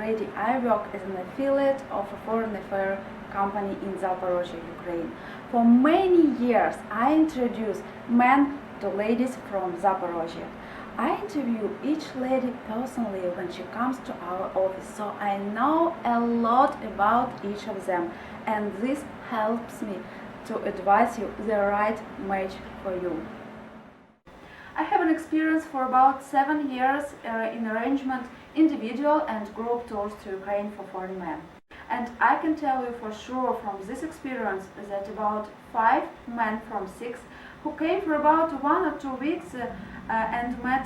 lady, I work as an affiliate of a foreign affairs company in Zaporozhye, Ukraine. For many years, I introduce men to ladies from Zaporozhye. I interview each lady personally when she comes to our office, so I know a lot about each of them, and this helps me to advise you the right match for you. I have an experience for about 7 years in arrangement individual and group tours to Ukraine for foreign men. And I can tell you for sure from this experience that about 5 men from 6 who came for about 1 or 2 weeks and met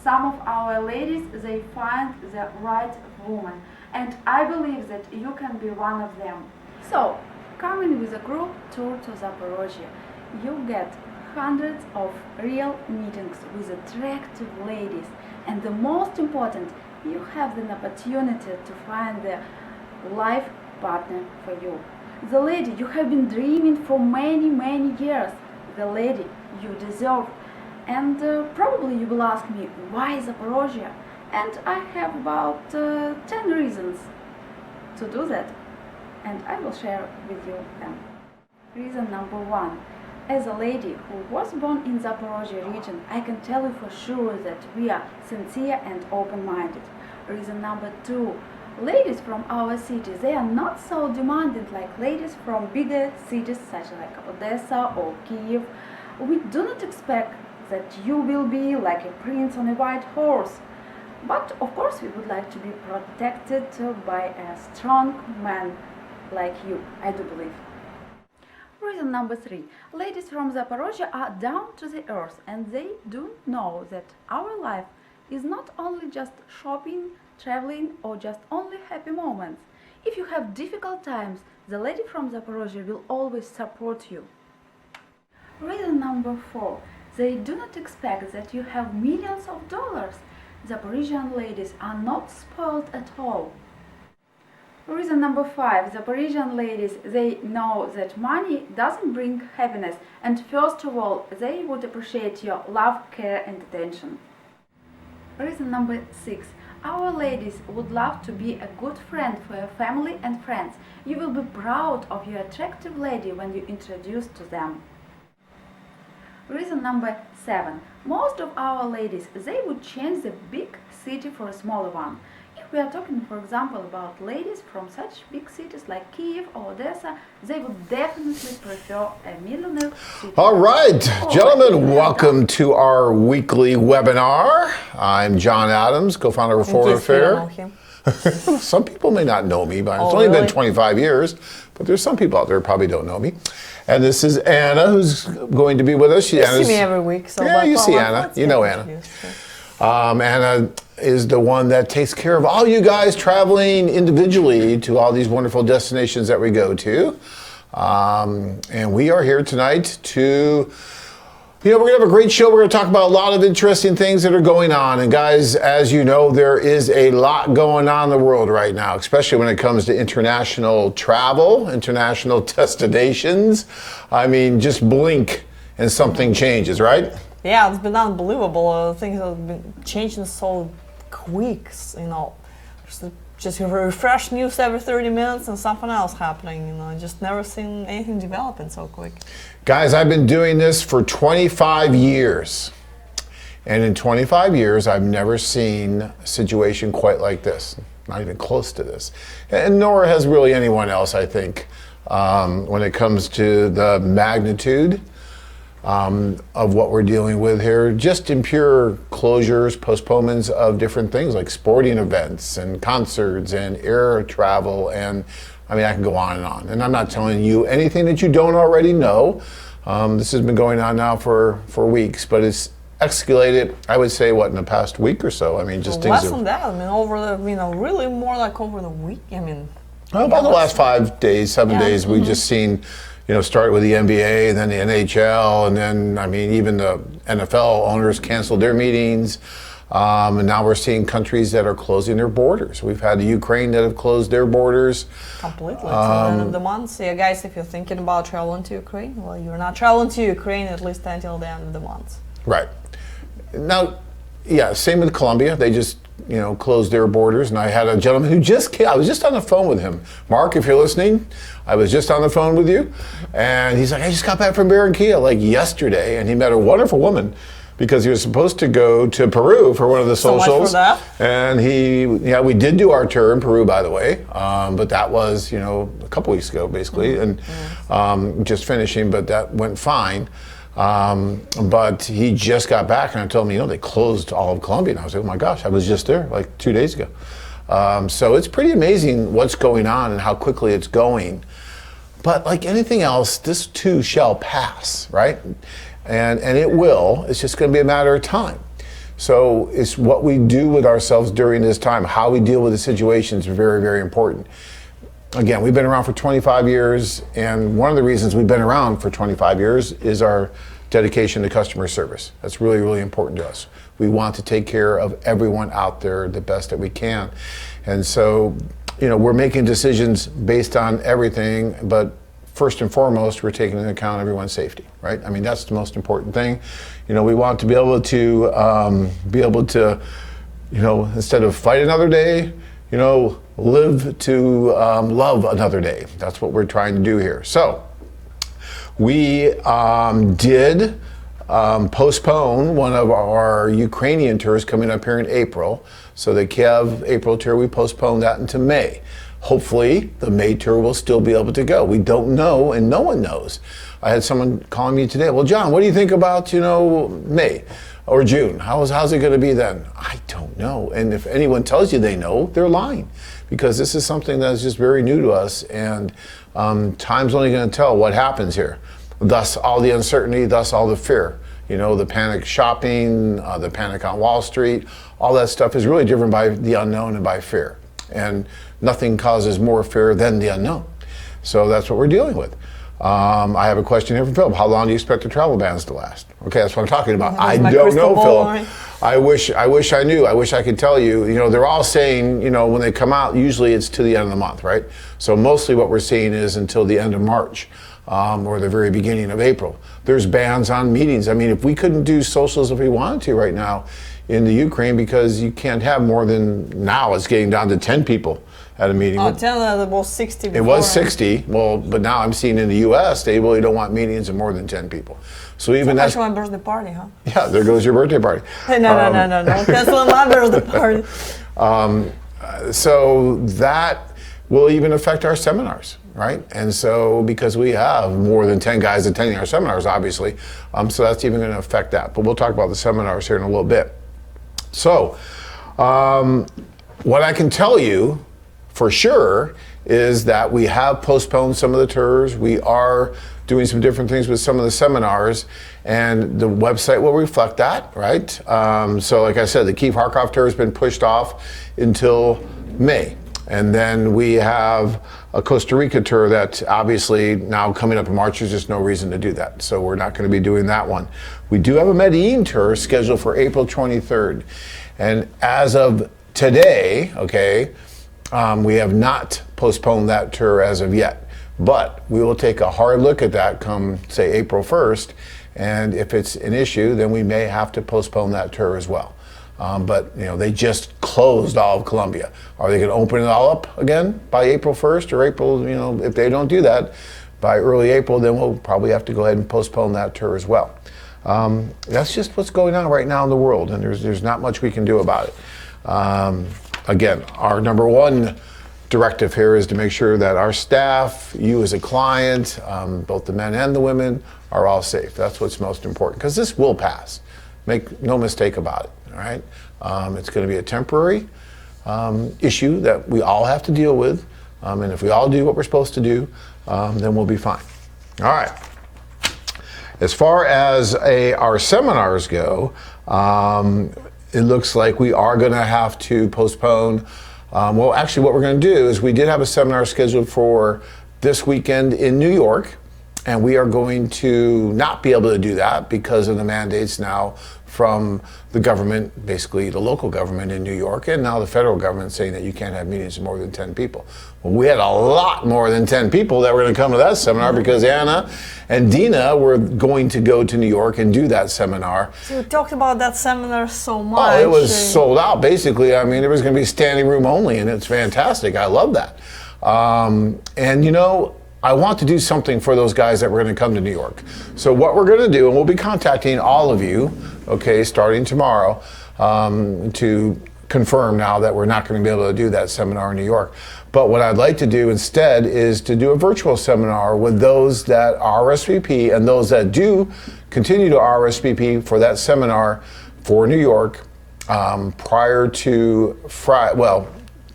some of our ladies, they find the right woman. And I believe that you can be one of them. So, coming with a group tour to Zaporozhye, you get hundreds of real meetings with attractive ladies, and the most important, you have the opportunity to find the life partner for you. The lady you have been dreaming for many years, the lady you deserve. And probably you will ask me, why Zaporozhye? And I have about 10 reasons to do that, and I will share with you them. Reason number 1. As a lady who was born in Zaporozhye region, I can tell you for sure that we are sincere and open-minded. Reason number 2. Ladies from our city, they are not so demanding like ladies from bigger cities such like Odessa or Kiev. We do not expect that you will be like a prince on a white horse. But of course we would like to be protected by a strong man like you, I do believe. Reason number 3. Ladies from Zaporozhye are down to the earth, and they do know that our life is not only just shopping, traveling, or just only happy moments. If you have difficult times, the lady from Zaporozhye will always support you. Reason number 4. They do not expect that you have millions of dollars. Zaporizhian ladies are not spoiled at all. Reason number 5. Zaporizhian ladies, they know that money doesn't bring happiness, and first of all, they would appreciate your love, care and attention. Reason number 6. Our ladies would love to be a good friend for your family and friends. You will be proud of your attractive lady when you introduce to them. Reason number 7. Most of our ladies, they would change the big city for a smaller one. If we are talking, for example, about ladies from such big cities like Kiev or Odessa, they would definitely prefer a millionaire city. All right, gentlemen, welcome to our weekly webinar. I'm John Adams, co-founder of Foreign Affairs. Some people may not know me, but it's only been 25 years, but there's some people out there who probably don't know me. And this is Anna, who's going to be with us. You see me every week. So yeah, you see Anna. You know Anna. Anna is the one that takes care of all you guys traveling individually to all these wonderful destinations that we go to. And we are here tonight to, we're going to have a great show. We're going to talk about a lot of interesting things that are going on. And guys, as you know, there is a lot going on in the world right now, especially when it comes to international travel, international destinations. I mean, just blink and something changes, right? Yeah, it's been unbelievable. Things have been changing so quick, just refresh news every 30 minutes and something else happening, just never seen anything developing so quick. Guys, I've been doing this for 25 years. And in 25 years, I've never seen a situation quite like this, not even close to this. And nor has really anyone else, I think, when it comes to the magnitude of what we're dealing with here, just in pure closures, postponements of different things like sporting events and concerts and air travel, and I mean, I can go on. And I'm not telling you anything that you don't already know. This has been going on now for weeks, but it's escalated, I would say, in the past week or so. I mean, just things less than that. I mean, over the, really more like over the week. I mean, about the last 5 days, 7 days, we've just seen, start with the NBA, and then the NHL, and then, I mean, even the NFL owners canceled their meetings. And now we're seeing countries that are closing their borders. We've had the Ukraine that have closed their borders. Completely. Till the end of the month. Yeah, guys, if you're thinking about traveling to Ukraine, well, you're not traveling to Ukraine at least until the end of the month. Right. Now, yeah, same with Colombia. They just closed their borders. And I had a gentleman who just came. I was just on the phone with him. Mark, if you're listening, I was just on the phone with you. And he's like, I just got back from Barranquilla like yesterday. And he met a wonderful woman because he was supposed to go to Peru for one of the So much socials. for that. And we did do our tour in Peru, by the way. But that was, a couple weeks ago, basically. And just finishing, but that went fine. But he just got back and told me, they closed all of Colombia. And I was like, oh my gosh, I was just there like 2 days ago. So it's pretty amazing what's going on and how quickly it's going. But like anything else, this too shall pass, right? And it will. It's just going to be a matter of time. So it's what we do with ourselves during this time, how we deal with the situations is very, very important. Again, we've been around for 25 years, and one of the reasons we've been around for 25 years is our dedication to customer service. That's really, really important to us. We want to take care of everyone out there the best that we can. And so, we're making decisions based on everything, but first and foremost, we're taking into account everyone's safety, right? I mean, that's the most important thing. We want to be able to, instead of fight another day, live to love another day. That's what we're trying to do here. So we did postpone one of our Ukrainian tours coming up here in April. So the Kiev April tour, we postponed that into May. Hopefully the May tour will still be able to go. We don't know, and no one knows. I had someone calling me today. Well, John, what do you think about, May or June? How's it going to be then? I don't know. And if anyone tells you they know, they're lying, because this is something that's just very new to us, and time's only going to tell what happens here. Thus all the uncertainty, thus all the fear. The panic shopping, the panic on Wall Street, all that stuff is really driven by the unknown and by fear. And nothing causes more fear than the unknown. So that's what we're dealing with. I have a question here from Philip. How long do you expect the travel bans to last? Okay, that's what I'm talking about. I don't know, Philip. I wish I knew. I wish I could tell you. They're all saying, when they come out, usually it's to the end of the month, right? So mostly what we're seeing is until the end of March. Or the very beginning of April. There's bans on meetings. I mean, if we couldn't do socials if we wanted to right now in the Ukraine, because you can't have more than, now it's getting down to 10 people at a meeting. Oh, 10, it was 60 before. It was 60, but now I'm seeing in the US, they really don't want meetings of more than 10 people. So even that's my birthday party, huh? Yeah, there goes your birthday party. No. Cancel my birthday party. So that will even affect our seminars, right? And so, because we have more than 10 guys attending our seminars, obviously, so that's even going to affect that. But we'll talk about the seminars here in a little bit. So, what I can tell you for sure is that we have postponed some of the tours. We are doing some different things with some of the seminars, and the website will reflect that, right? So like I said, the Keith Harkoff tour has been pushed off until May. And then we have a Costa Rica tour that obviously now coming up in March, there's just no reason to do that. So we're not going to be doing that one. We do have a Medellin tour scheduled for April 23rd. And as of today, we have not postponed that tour as of yet. But we will take a hard look at that come, say, April 1st. And if it's an issue, then we may have to postpone that tour as well. But they just closed all of Colombia. Are they going to open it all up again by April 1st or April? If they don't do that by early April, then we'll probably have to go ahead and postpone that tour as well. That's just what's going on right now in the world, and there's not much we can do about it. Again, our number one directive here is to make sure that our staff, you as a client, both the men and the women, are all safe. That's what's most important, because this will pass. Make no mistake about it. All right, it's going to be a temporary issue that we all have to deal with, and if we all do what we're supposed to do, then we'll be fine. All right. As far as our seminars go, it looks like we are going to have to postpone. Well, actually, what we're going to do is we did have a seminar scheduled for this weekend in New York, and we are going to not be able to do that because of the mandates now from the government, basically the local government in New York, and now the federal government saying that you can't have meetings of more than 10 people. Well, we had a lot more than 10 people that were going to come to that seminar because Anna and Dina were going to go to New York and do that seminar. So we talked about that seminar so much. Oh, it was sold out, basically. I mean, it was going to be standing room only, and it's fantastic. I love that. And, you know, I want to do something for those guys that were going to come to New York. So what we're going to do, and we'll be contacting all of you, okay, starting tomorrow, to confirm now that we're not going to be able to do that seminar in New York. But what I'd like to do instead is to do a virtual seminar with those that RSVP and those that do continue to RSVP for that seminar for New York prior to Friday, well,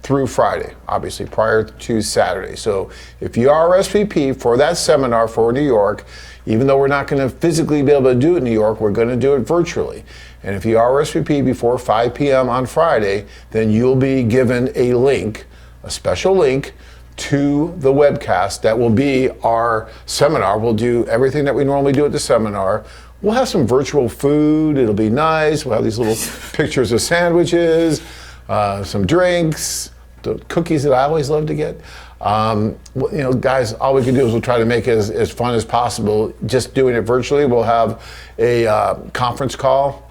through Friday, obviously, prior to Saturday. So if you RSVP for that seminar for New York, even though we're not going to physically be able to do it in New York, we're going to do it virtually. And if you RSVP before 5 p.m. on Friday, then you'll be given a link, a special link to the webcast that will be our seminar. We'll do everything that we normally do at the seminar. We'll have some virtual food. It'll be nice. We'll have these little pictures of sandwiches, some drinks, the cookies that I always love to get. You know, guys, all we can do is we'll try to make it as fun as possible. Just doing it virtually, we'll have a conference call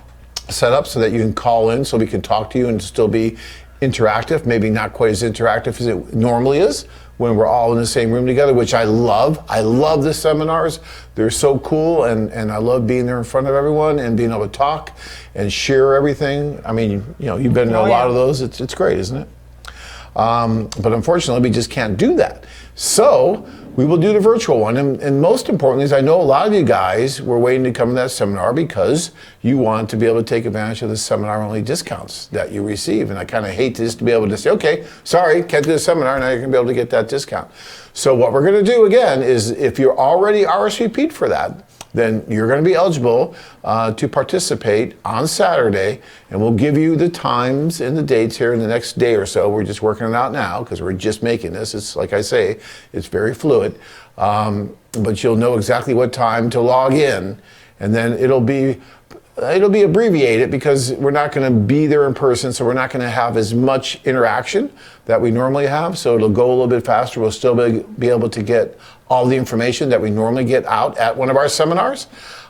set up so that you can call in so we can talk to you and still be interactive, maybe not quite as interactive as it normally is when we're all in the same room together, which I love. I love the seminars. They're so cool, and I love being there in front of everyone and being able to talk and share everything. I mean, you know, you've been in a lot of those. It's great, isn't it? But unfortunately, we just can't do that. So we will do the virtual one. And most importantly is I know a lot of you guys were waiting to come to that seminar because you want to be able to take advantage of the seminar-only discounts that you receive. And I kind of hate just to be able to say, okay, sorry, can't do the seminar, now you're going to be able to get that discount. So what we're going to do again is if you're already RSVP'd for that, then you're going to be eligible to participate on Saturday, and we'll give you the times and the dates here in the next day or so. We're just working it out now because we're just making this. It's like I say, it's very fluid, but you'll know exactly what time to log in, and then it'll be abbreviated because we're not going to be there in person, so we're not going to have as much interaction that we normally have, so it'll go a little bit faster. We'll still be able to get all the information that we normally get out at one of our seminars,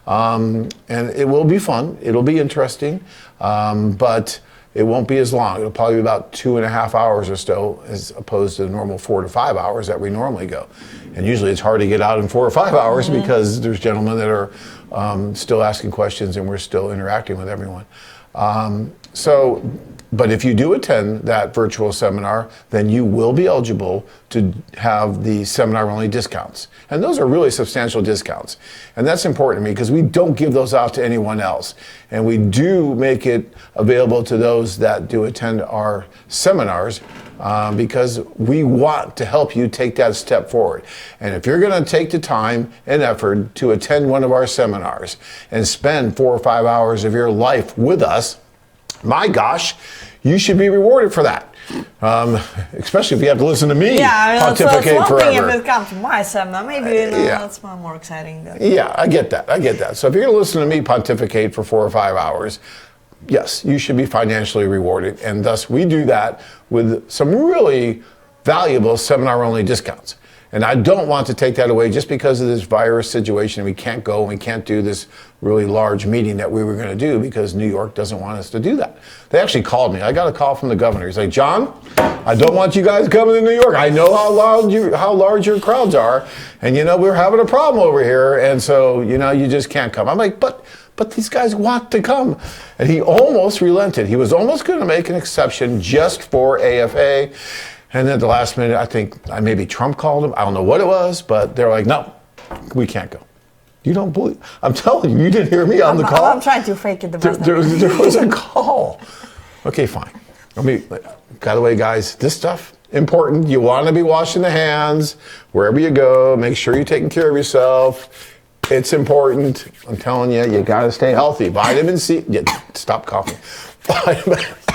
and it will be fun, it'll be interesting, but it won't be as long. It'll probably be about 2.5 hours or so as opposed to the normal 4 to 5 hours that we normally go. And usually it's hard to get out in 4 or 5 hours because there's gentlemen that are still asking questions and we're still interacting with everyone. But if you do attend that virtual seminar, then you will be eligible to have the seminar-only discounts. And those are really substantial discounts. And that's important to me because we don't give those out to anyone else. And we do make it available to those that do attend our seminars because we want to help you take that step forward. And if you're going to take the time and effort to attend one of our seminars and spend 4 or 5 hours of your life with us, my gosh, you should be rewarded for that. Especially if you have to listen to me pontificate forever. Thing if it comes to my seminar, maybe that's more exciting. Yeah, I get that. So if you're going to listen to me pontificate for 4 or 5 hours, yes, you should be financially rewarded. And thus we do that with some really valuable seminar-only discounts. And I don't want to take that away just because of this virus situation. We can't go and we can't do this really large meeting that we were going to do because New York doesn't want us to do that. They actually called me. I got a call from the governor. He's like, John, I don't want you guys coming to New York. I know how large your crowds are. And, you know, we're having a problem over here. And so, you know, you just can't come. I'm like, but these guys want to come. And he almost relented. He was almost going to make an exception just for AFA. And then at the last minute, I think maybe Trump called him. I don't know what it was, but they're like, no, we can't go. You don't believe? I'm telling you, you didn't hear me on the call. I'm trying to fake it the best. There was a call. Okay, fine. By the way, guys, this stuff, important. You want to be washing the hands wherever you go. Make sure you're taking care of yourself. It's important. I'm telling you, you got to stay healthy. Vitamin C. Yeah, stop coughing.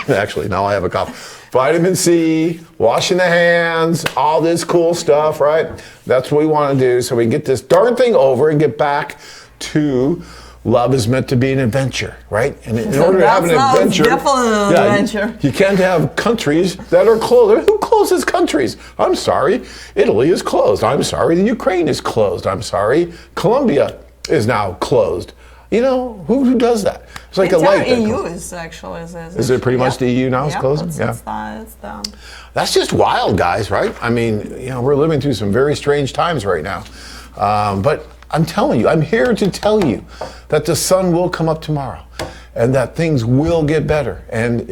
Actually, now I have a cough. Vitamin C, washing the hands, all this cool stuff, right? That's what we want to do so we can get this darn thing over and get back to love is meant to be an adventure, right? And in order to have an That's adventure, definitely an adventure. You can't have countries that are closed. Who closes countries? I'm sorry, Italy is closed. I'm sorry, the Ukraine is closed. I'm sorry, Colombia is now closed. You know, who does that? It's like a light. The EU is actually. Is it pretty much the EU now is closing? It's done. That's just wild, guys, right? I mean, you know, we're living through some very strange times right now. But I'm telling you, I'm here to tell you that the sun will come up tomorrow and that things will get better. And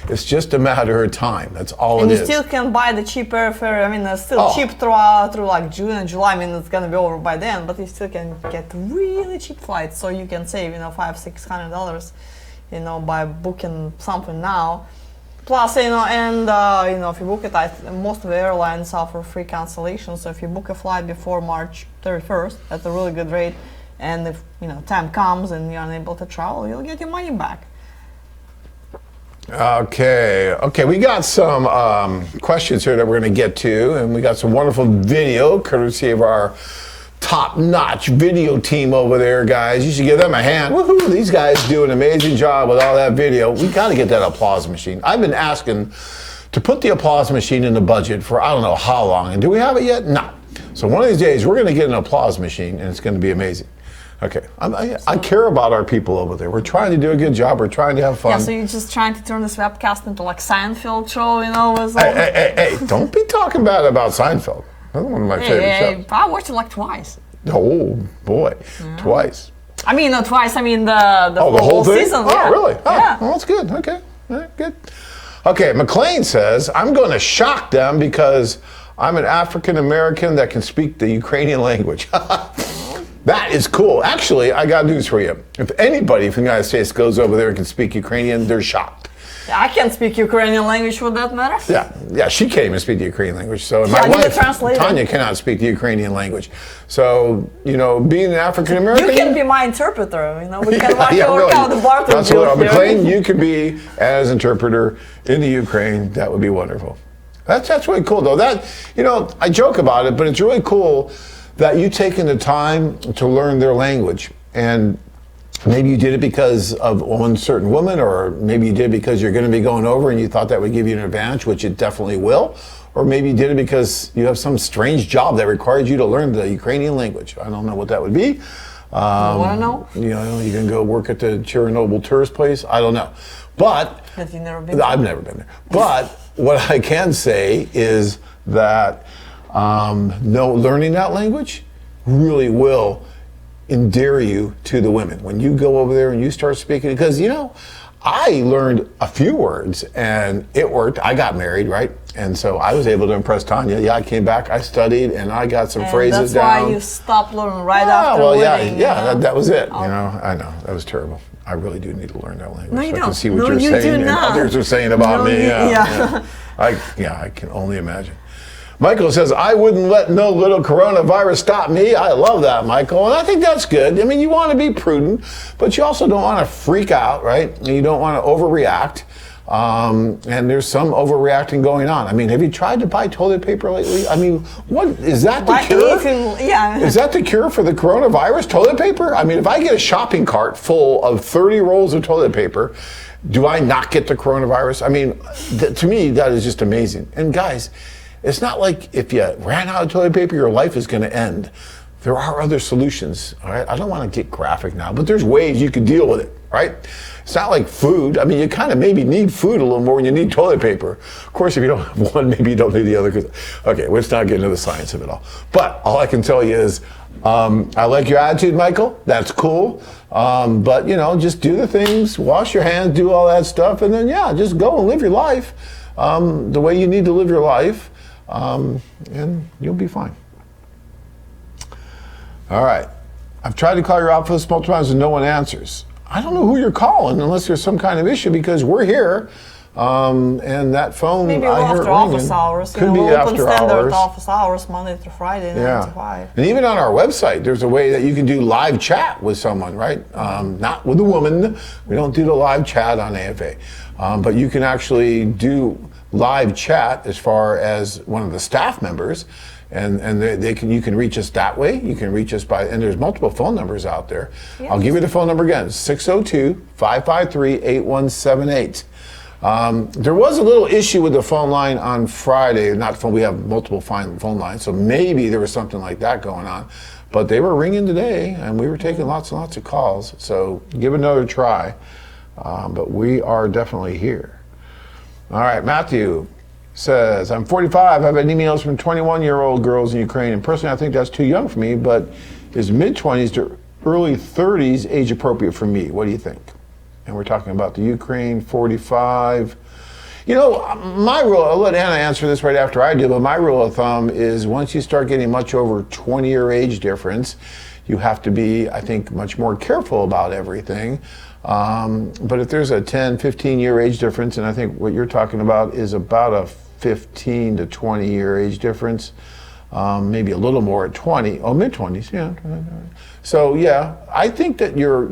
it's just a matter of time. That's all it is. And you still can buy the cheap airfare. I mean, it's still cheap through like June and July. I mean, it's going to be over by then, but you still can get really cheap flights. So you can save, $500-$600, by booking something now. Plus, and if you book it, most of the airlines offer free cancellation. So if you book a flight before March 31st at a really good rate, and if time comes and you're unable to travel, you'll get your money back. Okay, we got some questions here that we're going to get to, and we got some wonderful video courtesy of our top-notch video team over there, guys. You should give them a hand. Woohoo! These guys do an amazing job with all that video. We got to get that applause machine. I've been asking to put the applause machine in the budget for I don't know how long, and do we have it yet? No. So one of these days we're going to get an applause machine, and it's going to be amazing. Okay, I care about our people over there. We're trying to do a good job. We're trying to have fun. Yeah, so you're just trying to turn this webcast into like Seinfeld show, with Hey, don't be talking bad about Seinfeld. That's one of my favorite shows. I watched it like twice. Oh, boy, twice. I mean, not twice, I mean the whole thing? season. Oh, really? Oh, yeah. Well, that's good. Okay, all right, good. Okay, McLean says, I'm going to shock them because I'm an African American that can speak the Ukrainian language. That is cool. Actually, I got news for you. If anybody from the United States goes over there and can speak Ukrainian, they're shocked. I can't speak Ukrainian language, would that matter? Yeah, she can't even speak the Ukrainian language. So my wife, Tanya, cannot speak the Ukrainian language. So, being an African American, you can be my interpreter. We can work out the barter. That's what McLean, you could be as interpreter in the Ukraine. That would be wonderful. That's really cool, though. That I joke about it, but it's really cool that you taken the time to learn their language. And maybe you did it because of one certain woman, or maybe you did it because you're going to be going over and you thought that would give you an advantage, which it definitely will. Or maybe you did it because you have some strange job that requires you to learn the Ukrainian language. I don't know what that would be. You want to know? You can go work at the Chernobyl tourist place. I don't know. But have you never been there? I've never been there. But what I can say is that learning that language really will endear you to the women. When you go over there and you start speaking, because I learned a few words and it worked. I got married, right? And so I was able to impress Tanya. Yeah, I came back, I studied, and I got some phrases down. That's why you stopped learning after wedding. That was it. I know, that was terrible. I really do need to learn that language. No, you so don't. I can see what you're saying and others are saying about me. I can only imagine. Michael says, I wouldn't let no little coronavirus stop me. I love that, Michael. And I think that's good. I mean, you want to be prudent, but you also don't want to freak out, right? And you don't want to overreact. And there's some overreacting going on. I mean, have you tried to buy toilet paper lately? I mean, what is that the cure? Is that the cure for the coronavirus? Toilet paper? I mean, if I get a shopping cart full of 30 rolls of toilet paper, do I not get the coronavirus? I mean, to me, that is just amazing. And guys, it's not like if you ran out of toilet paper, your life is going to end. There are other solutions, all right? I don't want to get graphic now, but there's ways you can deal with it, right? It's not like food. I mean, you kind of maybe need food a little more than you need toilet paper. Of course, if you don't have one, maybe you don't need the other. Okay, let's not get into the science of it all. But all I can tell you is, I like your attitude, Michael. That's cool. But, just do the things, wash your hands, do all that stuff, and then, just go and live your life the way you need to live your life. And you'll be fine. All right. I've tried to call your office multiple times and no one answers. I don't know who you're calling unless there's some kind of issue, because we're here. And that phone, maybe I hear it after office ringing. hours. Could be after hours. Office hours, Monday through Friday, 9 to 5. And even on our website, there's a way that you can do live chat with someone, right? Not with a woman. We don't do the live chat on AFA. But you can actually do live chat as far as one of the staff members, and you can reach us that way. You can reach us by, and there's multiple phone numbers out there. Yes. I'll give you the phone number again, 602-553-8178. There was a little issue with the phone line on Friday. We have multiple phone lines, so maybe there was something like that going on. But they were ringing today, and we were taking lots and lots of calls. So give it another try. But we are definitely here. All right, Matthew says, I'm 45. I've had emails from 21-year-old girls in Ukraine, and personally I think that's too young for me, but is mid-20s to early 30s age appropriate for me? What do you think? And we're talking about the Ukraine, 45. You know, my rule, I'll let Anna answer this right after I do, but my rule of thumb is once you start getting much over 20-year age difference, you have to be, I think, much more careful about everything. But if there's a 10, 15-year age difference, and I think what you're talking about is about a 15 to 20-year age difference, maybe a little more at 20, mid-20s, yeah. So, yeah, I think that you're,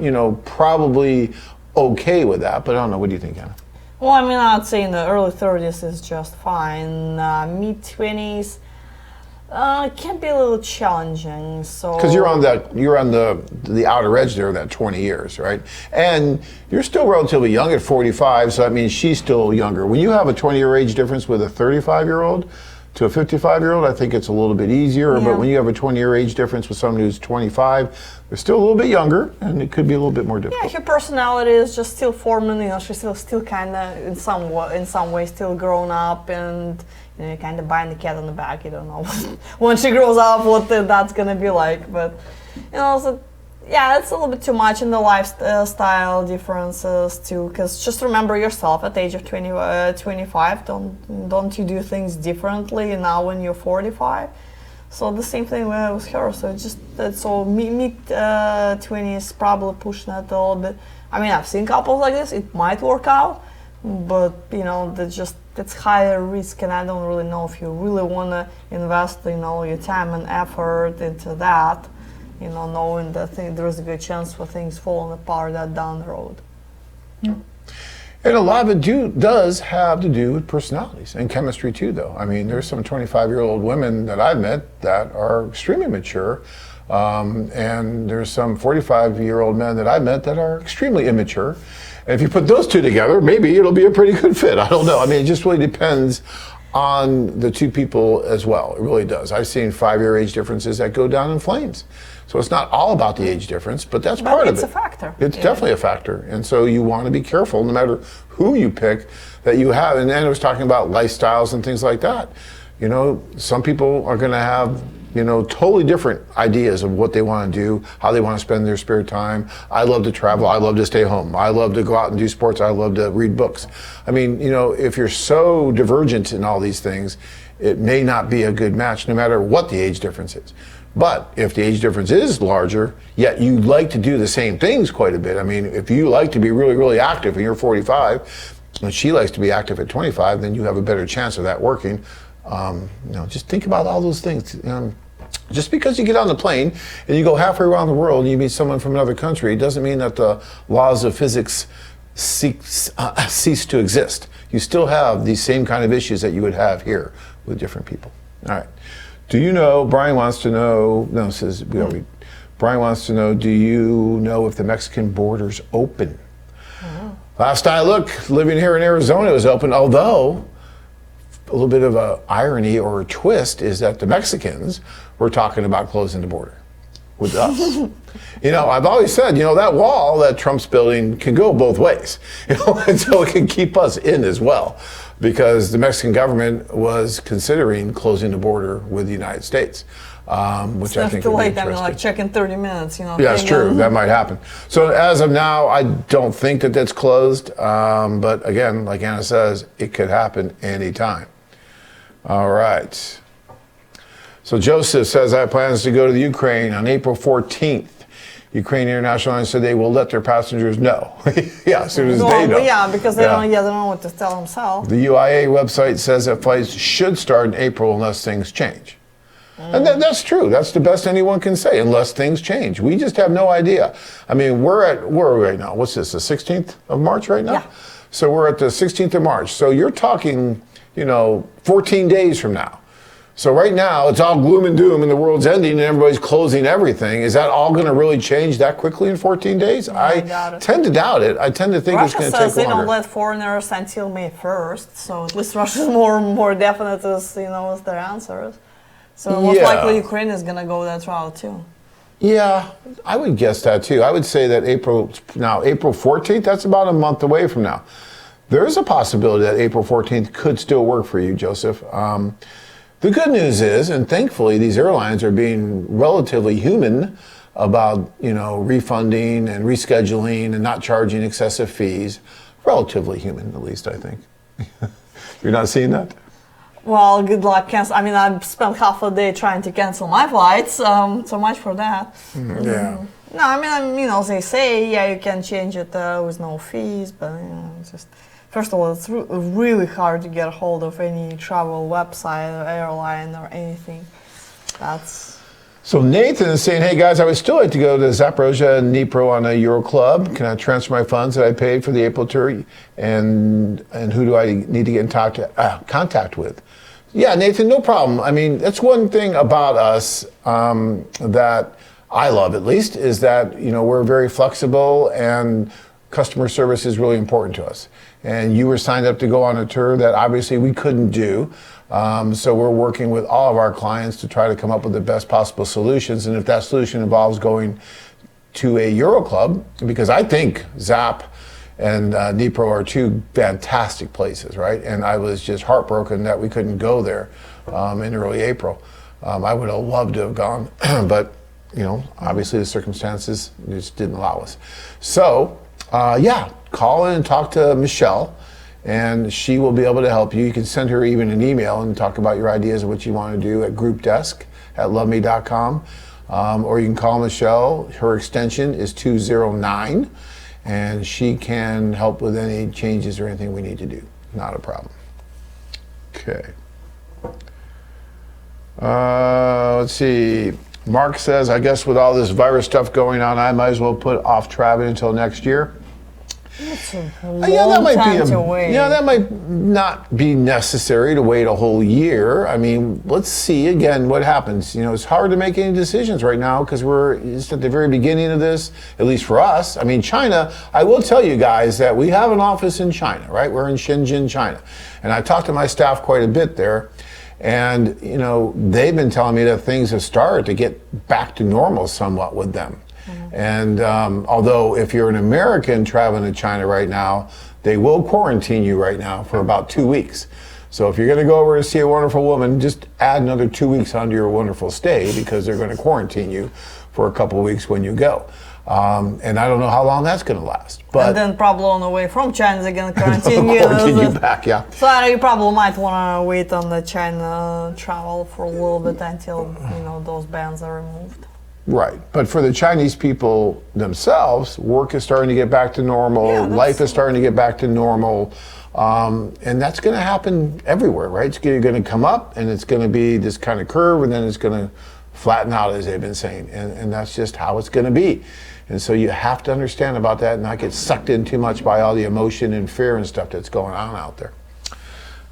probably okay with that, but I don't know. What do you think, Anna? Well, I mean, I'd say in the early 30s is just fine. Mid-20s can be a little challenging. So because you're on the outer edge there, that 20 years, right? And you're still relatively young at 45, so that means she's still younger. When you have a 20-year age difference with a 35-year-old to a 55-year-old, I think it's a little bit easier. Yeah. But when you have a 20-year age difference with someone who's 25, they're still a little bit younger, and it could be a little bit more difficult. Yeah, her personality is just still forming. She's still kind of in some way still grown up, and you're kind of buying the cat on the back. You don't know when she grows up what that's gonna be like. But so yeah, it's a little bit too much in the lifestyle differences too. Because just remember yourself at the age of 25. Don't you do things differently now when you're 45? So the same thing with her. So mid 20s probably pushing it a little bit. I mean, I've seen couples like this. It might work out, but it's higher risk, and I don't really know if you really want to invest, your time and effort into that. Knowing that there is a good chance for things falling apart down the road. Yeah. And a lot of it does have to do with personalities and chemistry too, though. I mean, there's some 25-year-old women that I've met that are extremely mature, and there's some 45-year-old men that I've met that are extremely immature. And if you put those two together, maybe it'll be a pretty good fit. I don't know. I mean, it just really depends on the two people as well. It really does. I've seen 5-year age differences that go down in flames. So it's not all about the age difference, but that's part of it. It's a factor. It's definitely a factor. And so you want to be careful, no matter who you pick, that you have. And then I was talking about lifestyles and things like that. Some people are going to have, totally different ideas of what they want to do, how they want to spend their spare time. I love to travel. I love to stay home. I love to go out and do sports. I love to read books. I mean, if you're so divergent in all these things, it may not be a good match, no matter what the age difference is. But if the age difference is larger, yet you like to do the same things quite a bit. I mean, if you like to be really, really active and you're 45, and she likes to be active at 25, then you have a better chance of that working. Just think about all those things. Just because you get on the plane and you go halfway around the world and you meet someone from another country, it doesn't mean that the laws of physics cease to exist. You still have these same kind of issues that you would have here with different people. All right. Brian wants to know, Brian wants to know, do you know if the Mexican border's open? Oh. Last I looked, living here in Arizona, it was open, although a little bit of an irony or a twist is that the Mexicans were talking about closing the border with us. I've always said, that wall that Trump's building can go both ways, and so it can keep us in as well, because the Mexican government was considering closing the border with the United States, which I think would be interesting. Like check in 30 minutes, Yeah, it's true. That might happen. So as of now, I don't think that that's closed, but again, like Anna says, it could happen anytime. All right. So Joseph says, I have plans to go to the Ukraine on April 14th. Ukraine International Airlines said they will let their passengers know. Yeah, as soon as they know. Yeah, because they don't know what to tell themselves. The UIA website says that flights should start in April unless things change. And that's true. That's the best anyone can say, unless things change. We just have no idea. I mean, where are we right now? What's this, the 16th of March right now? Yeah. So we're at the 16th of March. So you're talking 14 days from now. So right now, it's all gloom and doom and the world's ending and everybody's closing everything. Is that all going to really change that quickly in 14 days? I doubt it. tend to doubt it. I tend to think it's Russia going to says take they longer. don't let foreigners until May 1st, so at least Russia's more definite as as their answers. So most Yeah. likely Ukraine is gonna go that route too. Yeah, I would guess that too. I would say that April 14th, that's about a month away from now. There is a possibility that April 14th could still work for you, Joseph. The good news is, and thankfully these airlines are being relatively human about, refunding and rescheduling and not charging excessive fees. Relatively human, at least, I think. You're not seeing that? Well, good luck cancel. I mean, I've spent half a day trying to cancel my flights, so much for that. Yeah. No, I mean, they say, yeah, you can change it with no fees, but, it's just, first of all, it's really hard to get a hold of any travel website or airline or anything. So Nathan is saying, hey guys, I would still like to go to Zaporozhye and Dnipro on a Euro Club. Can I transfer my funds that I paid for the April tour? And who do I need to get in contact with? Yeah, Nathan, no problem. I mean, that's one thing about us that I love, at least, is that we're very flexible and customer service is really important to us. And you were signed up to go on a tour that obviously we couldn't do. So we're working with all of our clients to try to come up with the best possible solutions. And if that solution involves going to a Euro Club, because I think Zap and Dnipro are two fantastic places, right? And I was just heartbroken that we couldn't go there in early April. I would have loved to have gone, but obviously the circumstances just didn't allow us. So call in and talk to Michelle, and she will be able to help you. You can send her even an email and talk about your ideas of what you want to do at groupdesk@loveme.com, or you can call Michelle. Her extension is 209, and she can help with any changes or anything we need to do. Not a problem. Okay. Let's see. Mark says, I guess with all this virus stuff going on, I might as well put off traveling until next year. It's a That might time to wait. that might not be necessary to wait a whole year. I mean, let's see again what happens. It's hard to make any decisions right now because we're just at the very beginning of this, at least for us. I mean, China, I will tell you guys that we have an office in China, right? We're in Shenzhen, China. And I talked to my staff quite a bit there. And, they've been telling me that things have started to get back to normal somewhat with them. And although if you're an American traveling to China right now, they will quarantine you right now for about 2 weeks. So if you're going to go over to see a wonderful woman, just add another 2 weeks onto your wonderful stay because they're going to quarantine you for a couple of weeks when you go. And I don't know how long that's going to last. But And then probably on the way from China, they're going to quarantine you. quarantine you back, yeah. So you probably might want to wait on the China travel for a little bit until, those bans are removed. Right. But for the Chinese people themselves, work is starting to get back to normal. Yeah, life is starting to get back to normal. And that's going to happen everywhere, right? It's going to come up and it's going to be this kind of curve and then it's going to flatten out, as they've been saying. And that's just how it's going to be. And so you have to understand about that and not get sucked in too much by all the emotion and fear and stuff that's going on out there.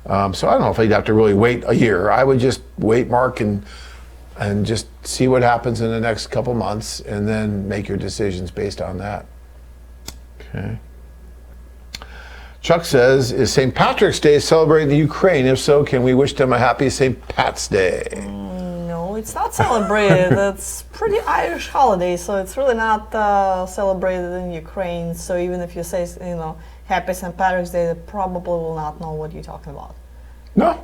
So I don't know if I'd have to really wait a year. I would just wait, Mark, and just see what happens in the next couple months and then make your decisions based on that. Okay. Chuck says, is St. Patrick's Day celebrated in Ukraine? If so, can we wish them a happy St. Pat's Day? No, it's not celebrated. It's pretty Irish holiday, so it's really not celebrated in Ukraine. So even if you say, Happy St. Patrick's Day, they probably will not know what you're talking about. No.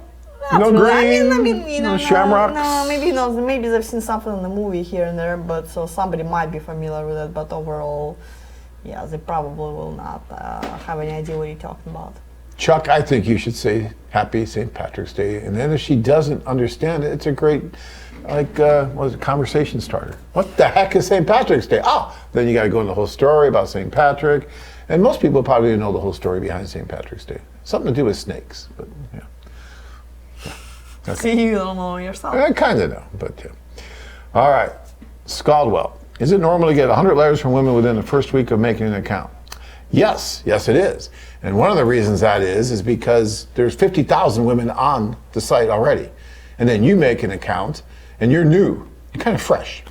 Not No really. green, no shamrocks. No, maybe they've seen something in the movie here and there, but so somebody might be familiar with it. But overall, yeah, they probably will not have any idea what you're talking about. Chuck, I think you should say Happy St. Patrick's Day, and then if she doesn't understand it, it's a great, conversation starter. What the heck is St. Patrick's Day? Then you got to go into the whole story about St. Patrick, and most people probably don't know the whole story behind St. Patrick's Day. Something to do with snakes, but yeah. Okay. See, you don't know yourself. I kind of know, but yeah. All right, Scaldwell. Is it normal to get 100 letters from women within the first week of making an account? Yes, yes it is. And one of the reasons that is because there's 50,000 women on the site already. And then you make an account and you're new, you're kind of fresh.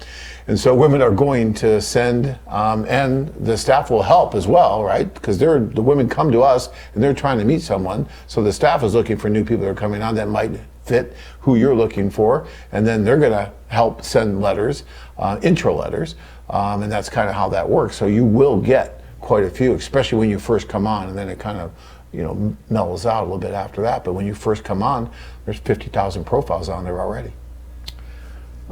And so women are going to send, and the staff will help as well, right? Because the women come to us and they're trying to meet someone. So the staff is looking for new people that are coming on that might fit who you're looking for. And then they're gonna help send letters, intro letters. And that's kind of how that works. So you will get quite a few, especially when you first come on, and then it kind of, mellows out a little bit after that. But when you first come on, there's 50,000 profiles on there already.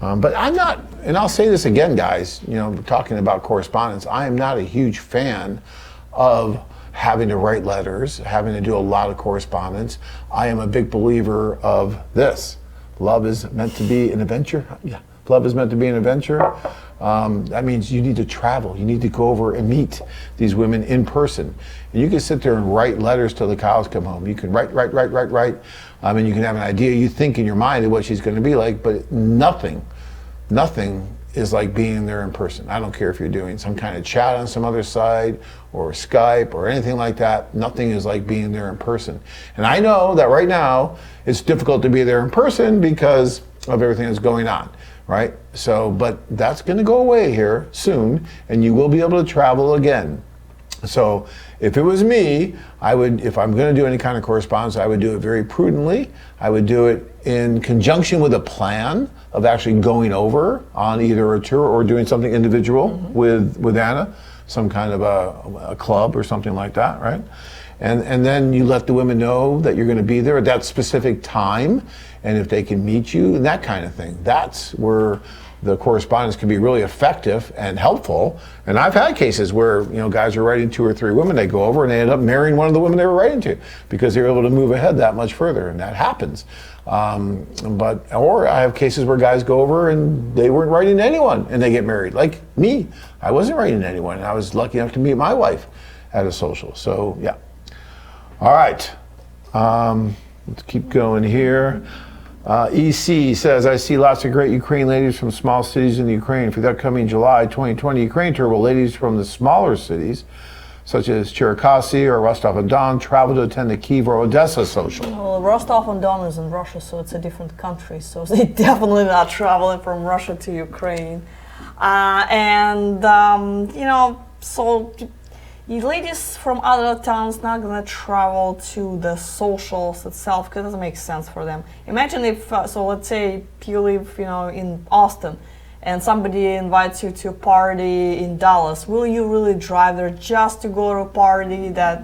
But I'm not, and I'll say this again, guys, talking about correspondence, I am not a huge fan of having to write letters, having to do a lot of correspondence. I am a big believer of this. Love is meant to be an adventure. Yeah, love is meant to be an adventure. That means you need to travel. You need to go over and meet these women in person. And you can sit there and write letters till the cows come home. You can write. And you can have an idea you think in your mind of what she's going to be like, but nothing is like being there in person. I don't care if you're doing some kind of chat on some other side or Skype or anything like that. Nothing is like being there in person. And I know that right now it's difficult to be there in person because of everything that's going on, right? So, but that's going to go away here soon, and you will be able to travel again. So if it was me, I would, if I'm going to do any kind of correspondence, I would do it very prudently. I would do it in conjunction with a plan of actually going over on either a tour or doing something individual with Anna, some kind of a club or something like that, right? And then you let the women know that you're going to be there at that specific time, and if they can meet you and that kind of thing. That's where the correspondence can be really effective and helpful. And I've had cases where guys are writing 2 or 3 women, they go over and they end up marrying one of the women they were writing to because they were able to move ahead that much further, and that happens. Or I have cases where guys go over and they weren't writing to anyone and they get married. Like me, I wasn't writing to anyone, and I was lucky enough to meet my wife at a social. So yeah. All right, let's keep going here. EC says, I see lots of great Ukraine ladies from small cities in the Ukraine. For the upcoming July 2020 Ukraine tour, will ladies from the smaller cities, such as Cherkasy or Rostov-on-Don, travel to attend the Kyiv or Odessa social? Well, Rostov-on-Don is in Russia, so it's a different country. So they definitely not traveling from Russia to Ukraine. So you ladies from other towns not gonna travel to the socials itself because it doesn't make sense for them. Imagine if, let's say you live, in Austin, and somebody invites you to a party in Dallas. Will you really drive there just to go to a party that,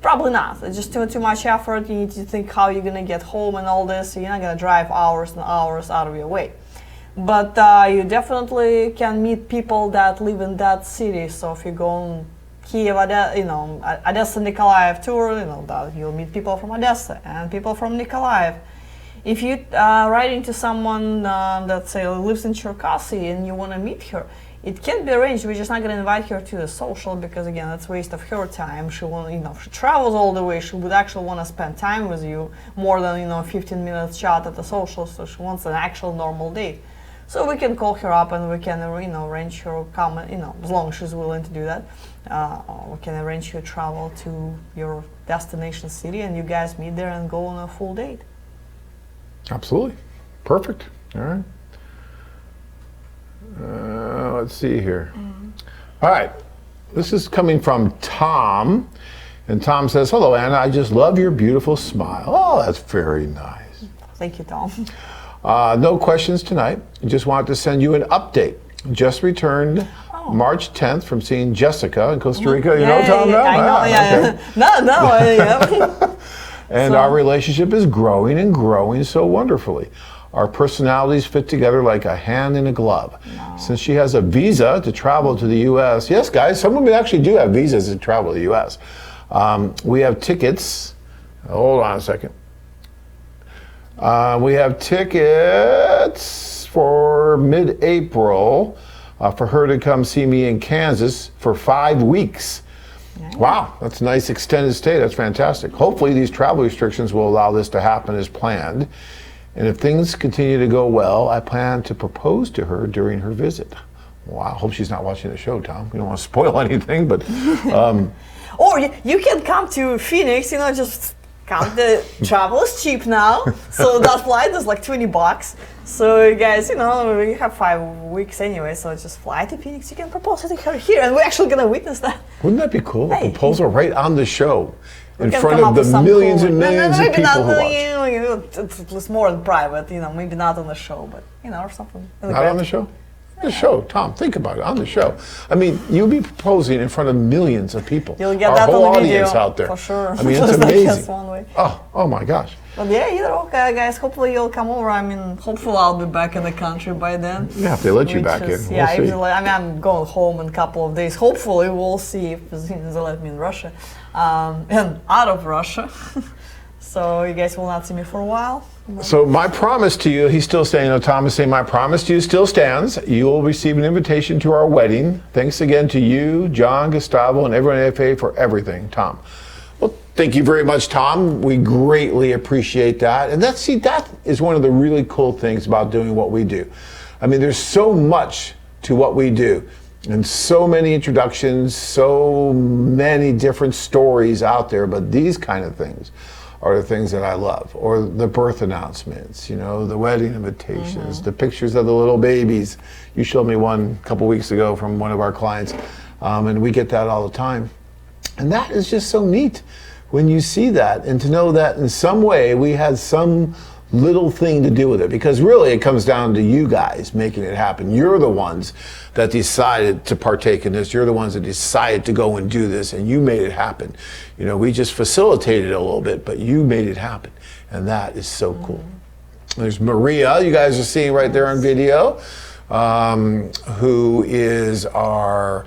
probably not. It's just too much effort. You need to think how you're gonna get home and all this. So you're not gonna drive hours and hours out of your way. But you definitely can meet people that live in that city. So if you go on Kiev, Odessa, Nikolaev tour, you'll meet people from Odessa and people from Nikolaev. If you writing to someone that say lives in Cherkasy and you want to meet her, it can be arranged. We're just not going to invite her to the social because again, that's waste of her time. She won't, if she travels all the way, she would actually want to spend time with you more than 15 minutes chat at the social. So she wants an actual normal date. So we can call her up and we can, arrange her comment, as long as she's willing to do that. We can arrange her travel to your destination city and you guys meet there and go on a full date. Absolutely. Perfect. All right. Let's see here. All right. This is coming from Tom. And Tom says, hello, Anna. I just love your beautiful smile. Oh, that's very nice. Thank you, Tom. No questions tonight. Just wanted to send you an update. Just returned March 10th from seeing Jessica in Costa Rica. You know Tom now? I know. And our relationship is growing and growing so wonderfully. Our personalities fit together like a hand in a glove. No. Since she has a visa to travel to the U.S. Yes, guys, some women actually do have visas to travel to the U.S. We have tickets. Hold on a second. We have tickets for mid-April for her to come see me in Kansas for 5 weeks. Nice. Wow, that's a nice extended stay. That's fantastic. Hopefully these travel restrictions will allow this to happen as planned. And if things continue to go well, I plan to propose to her during her visit. Well, I hope she's not watching the show, Tom. We don't want to spoil anything, but Or you can come to Phoenix, just come. The travel is cheap now, so that flight is like $20. So you guys, we have 5 weeks anyway, so just fly to Phoenix. You can propose to her here, and we're actually gonna witness that. wouldn't that be cool? Hey. A proposal right on the show, in can front come of up the with some millions cool- and No, millions of maybe people not who watch. It's more in private, maybe not on the show, but or something. Not on the show? The show, Tom, think about it, on the show. I mean, you'll be proposing in front of millions of people. You'll get Our that whole on the video, audience out there. for sure. I mean, it's That's amazing. one way. Oh my gosh. But yeah, either okay, guys. Hopefully you'll come over. I mean, hopefully I'll be back in the country by then. Yeah, if they let you Which back is- in, Yeah, we'll if see. they let- I mean, I'm going home in a couple of days. Hopefully, we'll see if they let me in Russia and out of Russia. So you guys will not see me for a while. So my promise to you, he's still saying, Tom is saying, my promise to you still stands. You will receive an invitation to our wedding. Thanks again to you, John, Gustavo, and everyone at FA for everything, Tom. Well, thank you very much, Tom. We greatly appreciate that. And that is one of the really cool things about doing what we do. I mean, there's so much to what we do, and so many introductions, so many different stories out there, but these kind of things are the things that I love, or the birth announcements, the wedding invitations, the pictures of the little babies. You showed me one a couple weeks ago from one of our clients, and we get that all the time. And that is just so neat when you see that, and to know that in some way we had some little thing to do with it, because really it comes down to you guys making it happen. You're the ones that decided to partake in this. You're the ones that decided to go and do this, and you made it happen. We just facilitated it a little bit, but you made it happen, and that is so cool. There's Maria, you guys are seeing right there on video, who is our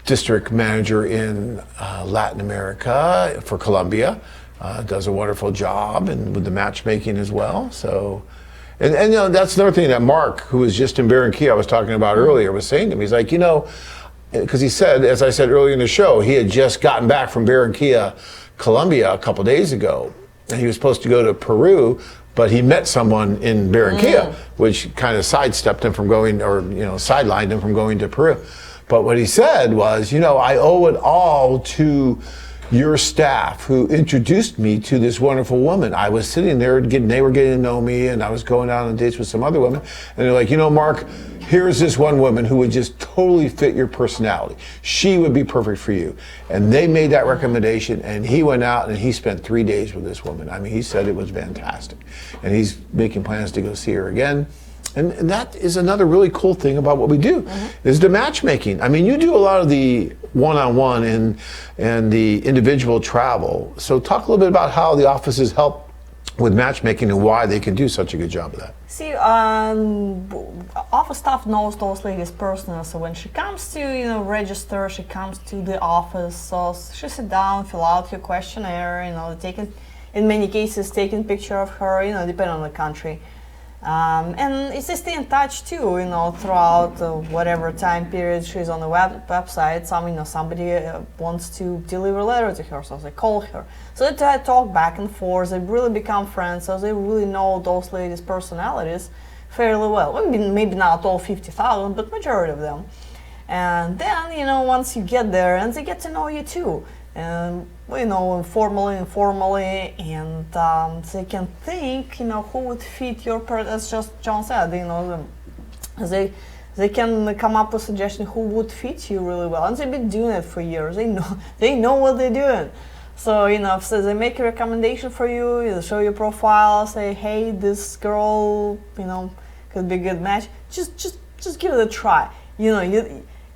district manager in Latin America for Colombia. Does a wonderful job, and with the matchmaking as well. So, and that's another thing that Mark, who was just in Barranquilla, I was talking about earlier, was saying to me. He's like, because he said, as I said earlier in the show, he had just gotten back from Barranquilla, Colombia, a couple days ago, and he was supposed to go to Peru, but he met someone in Barranquilla, which kind of sidestepped him from going, or sidelined him from going to Peru. But what he said was, I owe it all to your staff who introduced me to this wonderful woman. I was sitting there, they were getting to know me, and I was going out on dates with some other women, and they're like, Mark, here's this one woman who would just totally fit your personality. She would be perfect for you. And they made that recommendation, and he went out and he spent 3 days with this woman. I mean, he said it was fantastic. And he's making plans to go see her again. And that is another really cool thing about what we do, is the matchmaking. I mean, you do a lot of the one-on-one and the individual travel. So talk a little bit about how the offices help with matchmaking and why they can do such a good job of that. See, office staff knows those ladies personally, so when she comes to, register, she comes to the office, so she sit down, fill out her questionnaire, in many cases, taking picture of her, depending on the country. And they stay in touch too, throughout whatever time period she's on the website. Somebody wants to deliver a letter to her, so they call her. So they talk back and forth. They really become friends, so they really know those ladies' personalities fairly well. Maybe not all 50,000, but majority of them. And then, once you get there, and they get to know you too. And informally, and they can think, who would fit your as just John said, they can come up with suggestions who would fit you really well, and they've been doing it for years. They know what they're doing. So if they make a recommendation for you, they show your profile, say, hey, this girl, could be a good match. Just give it a try.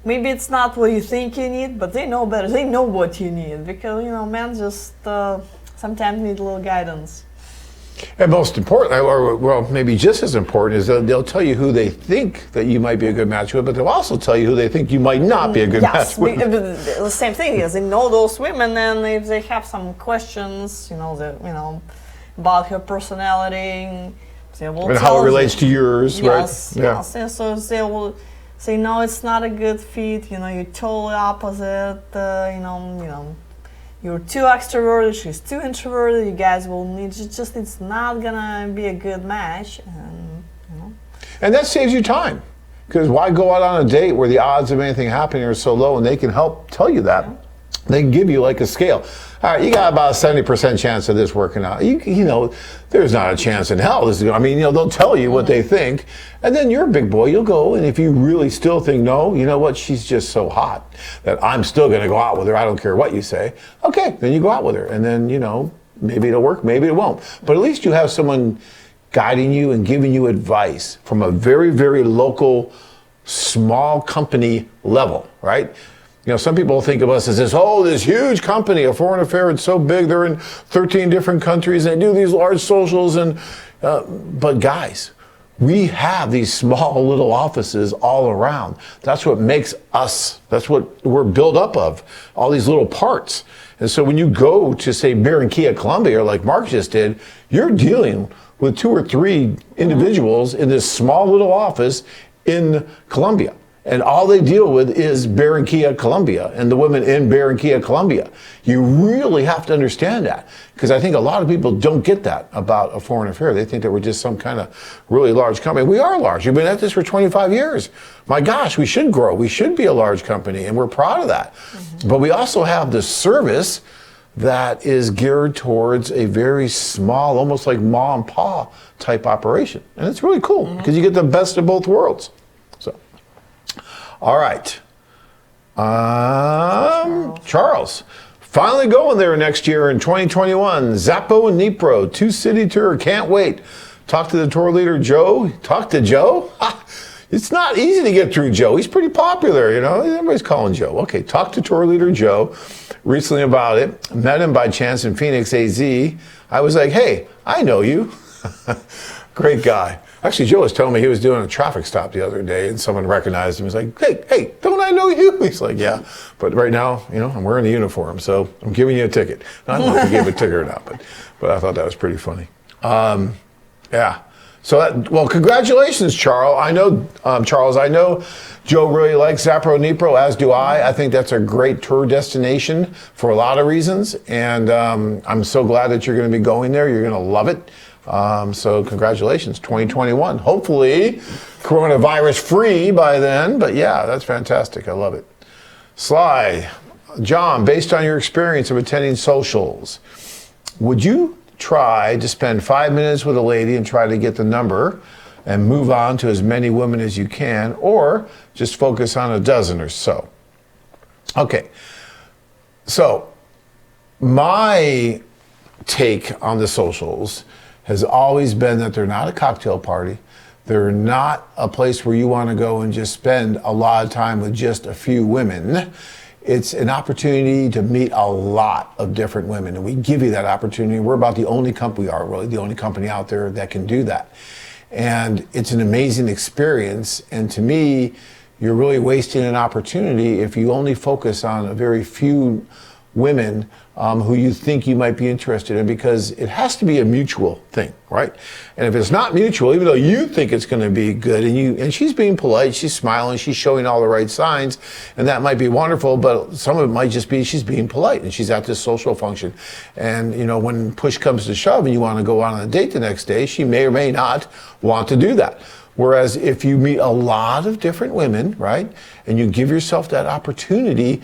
Maybe it's not what you think you need, but they know better. They know what you need, because men just sometimes need a little guidance. And most important, or well, maybe just as important, is they'll tell you who they think that you might be a good match with, but they'll also tell you who they think you might not be a good match with. Yes, the same thing is they know those women, and if they have some questions, about her personality, they will and how it relates to yours, yes, right? Yes, yeah. So they will say, no, it's not a good fit, you're totally opposite, you're too extroverted, she's too introverted, you guys will need, it's not gonna be a good match, and And that saves you time. Because why go out on a date where the odds of anything happening are so low, and they can help tell you that. They can give you like a scale. All right, you got about a 70% chance of this working out. You know, there's not a chance in hell. This is, I mean, you know, they'll tell you what they think. And then you're a big boy, you'll go. And if you really still think, no, you know what, she's just so hot that I'm still going to go out with her. I don't care what you say. Okay, then you go out with her. And then, you know, maybe it'll work, maybe it won't. But at least you have someone guiding you and giving you advice from a very, very local, small company level, right? You know, some people think of us as this huge company, A Foreign Affair, it's so big, they're in 13 different countries, and they do these large socials, and but guys, we have these small little offices all around. That's what makes us, that's what we're built up of, all these little parts. And so when you go to, say, Barranquilla, Colombia, like Mark just did, you're dealing with 2 or 3 individuals in this small little office in Colombia. And all they deal with is Barranquilla, Colombia, and the women in Barranquilla, Colombia. You really have to understand that, because I think a lot of people don't get that about A Foreign Affair. They think that we're just some kind of really large company. We are large. We've been at this for 25 years. My gosh, we should grow. We should be a large company, and we're proud of that. Mm-hmm. But we also have the service that is geared towards a very small, almost like ma and pa type operation. And it's really cool, because you get the best of both worlds. All right. Charles. Finally going there next year in 2021. Zappo and Dnipro, 2-city tour. Can't wait. Talk to the tour leader, Joe. Talk to Joe? It's not easy to get through Joe. He's pretty popular, you know. Everybody's calling Joe. Okay, talk to tour leader Joe recently about it. Met him by chance in Phoenix, AZ. I was like, hey, I know you. Great guy. Actually, Joe was telling me he was doing a traffic stop the other day, and someone recognized him. He's like, hey, don't I know you? He's like, yeah, but right now, you know, I'm wearing a uniform, so I'm giving you a ticket. I don't know if he gave a ticket or not, but I thought that was pretty funny. Yeah. So, well, congratulations, Charles. I know Joe really likes Zappo Dnipro, as do I. I think that's a great tour destination for a lot of reasons, and I'm so glad that you're going to be going there. You're going to love it. So congratulations, 2021. Hopefully coronavirus free by then, but yeah, that's fantastic. I love it. Sly, John, based on your experience of attending socials, would you try to spend 5 minutes with a lady and try to get the number and move on to as many women as you can, or just focus on a dozen or so? Okay, so my take on the socials has always been that they're not a cocktail party. They're not a place where you want to go and just spend a lot of time with just a few women. It's an opportunity to meet a lot of different women, and we give you that opportunity. We're about the only company, we are really the only company out there that can do that. And it's an amazing experience, and to me, you're really wasting an opportunity if you only focus on a very few women who you think you might be interested in, because it has to be a mutual thing, right? And if it's not mutual, even though you think it's going to be good, and she's being polite, she's smiling, she's showing all the right signs, and that might be wonderful, but some of it might just be she's being polite and she's at this social function. And you know, when push comes to shove and you want to go on a date the next day, she may or may not want to do that. Whereas if you meet a lot of different women, right, and you give yourself that opportunity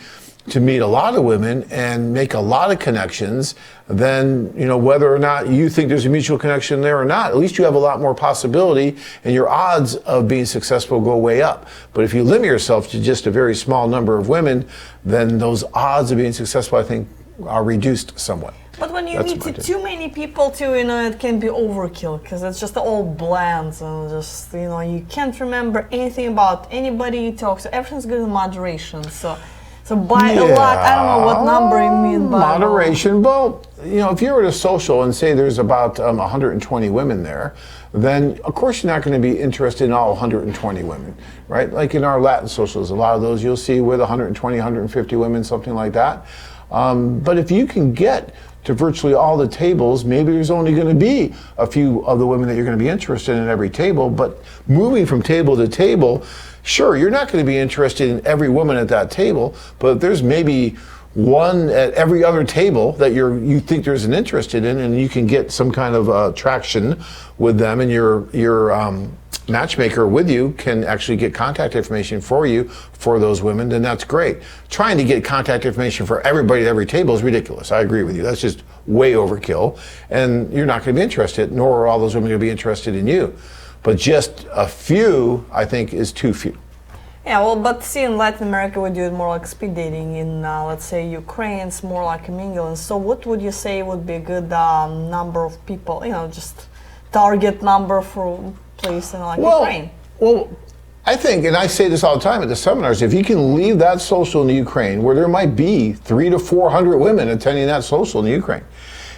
to meet a lot of women and make a lot of connections, then, you know, whether or not you think there's a mutual connection there or not, at least you have a lot more possibility, and your odds of being successful go way up. But if you limit yourself to just a very small number of women, then those odds of being successful, I think, are reduced somewhat. But when you meet too many people too, you know, it can be overkill, because it's just all bland, and just, you know, you can't remember anything about anybody you talk to. Everything's good in moderation, So by a lot, I don't know what number you mean by moderation. Well, you know, if you're at a social and say there's about 120 women there, then of course you're not going to be interested in all 120 women, right? Like in our Latin socials, a lot of those you'll see with 120, 150 women, something like that. But if you can get to virtually all the tables, maybe there's only going to be a few of the women that you're going to be interested in at every table, but moving from table to table, sure, you're not going to be interested in every woman at that table, but there's maybe one at every other table that you think there's an interest in, and you can get some kind of traction with them, and your matchmaker with you can actually get contact information for you for those women, then that's great. Trying to get contact information for everybody at every table is ridiculous. I agree with you. That's just way overkill, and you're not going to be interested, nor are all those women going to be interested in you. But just a few, I think, is too few. Yeah, well, but see, in Latin America, we do it more like speed dating. In, let's say, Ukraine, it's more like a mingling. So what would you say would be a good number of people, just target number for place in like Ukraine? Well, I think, and I say this all the time at the seminars, if you can leave that social in the Ukraine, where there might be 300 to 400 women attending that social in the Ukraine,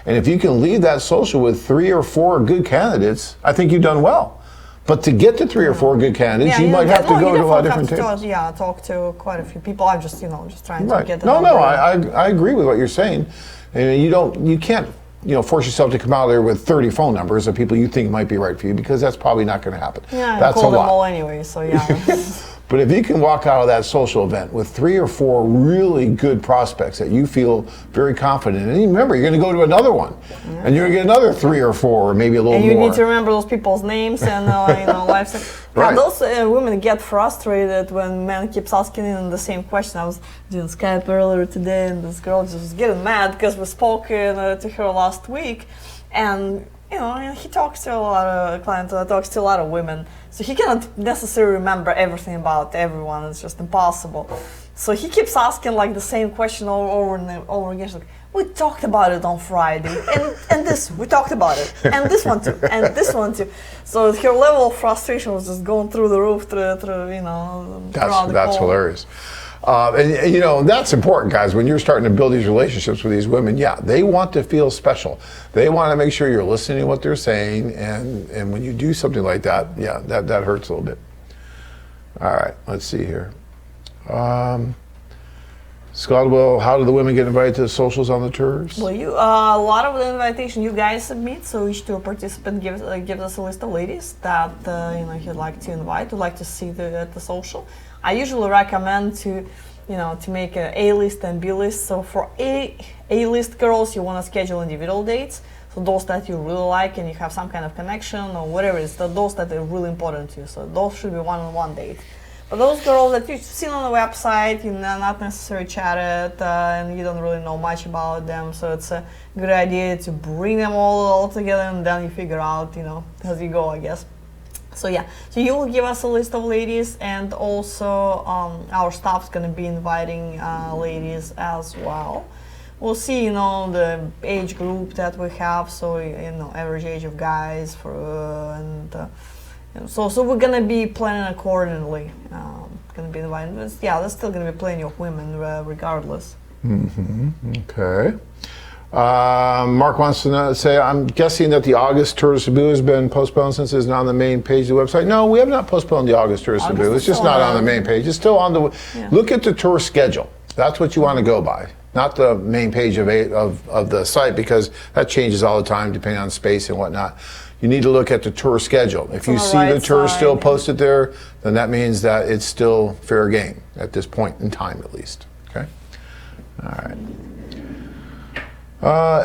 and if you can leave that social with 3 or 4 good candidates, I think you've done well. But to get to 3 or 4 good candidates, you might have to go to a lot of different tables. Talk to quite a few people. I'm just, just trying to get. I agree with what you're saying. And you can't, force yourself to come out there with 30 phone numbers of people you think might be right for you, because that's probably not going to happen. Yeah, that's call a them lot. all anyway. So yeah. But if you can walk out of that social event with 3 or 4 really good prospects that you feel very confident in, and remember, you're going to go to another one, and you're going to get another 3 or 4, or maybe a little more. And you need to remember those people's names and lifestyle. Right. Those women get frustrated when men keeps asking the same question. I was doing Skype earlier today, and this girl just was getting mad because we spoke to her last week, and he talks to a lot of clients, talks to a lot of women, so he cannot necessarily remember everything about everyone. It's just impossible. So he keeps asking like the same question over and over again. She's like, we talked about it on Friday, and this, we talked about it, and this one too, and this one too. So her level of frustration was just going through the roof, That's hilarious. And that's important, guys. When you're starting to build these relationships with these women, they want to feel special. They want to make sure you're listening to what they're saying, and when you do something like that, that hurts a little bit. All right, let's see here. Scott, how do the women get invited to the socials on the tours? Well, a lot of the invitation you guys submit, so each tour participant gives us a list of ladies that he'd like to invite, would like to see at the social. I usually recommend to make an A-list and B-list. So for A-list girls, you want to schedule individual dates. So those that you really like and you have some kind of connection or whatever it is, those that are really important to you. So those should be one-on-one dates. But those girls that you've seen on the website, not necessarily chatted, and you don't really know much about them, so it's a good idea to bring them all together, and then you figure out, as you go, I guess. So so you will give us a list of ladies, and also our staff's going to be inviting ladies as well. We'll see, the age group that we have, so average age of guys So we're gonna be planning accordingly. Gonna be inviting, but there's still gonna be plenty of women regardless. Okay. Mark wants to say, I'm guessing that the August Tour de Cebu has been postponed since it's not on the main page of the website. No, we have not postponed the August Tour de Cebu. It's just not on the main page. It's still on the. Look at the tour schedule. That's what you want to go by, not the main page of the site, because that changes all the time depending on space and whatnot. You need to look at the tour schedule. If you see the tour still posted there, then that means that it's still fair game at this point in time, at least. Okay. All right.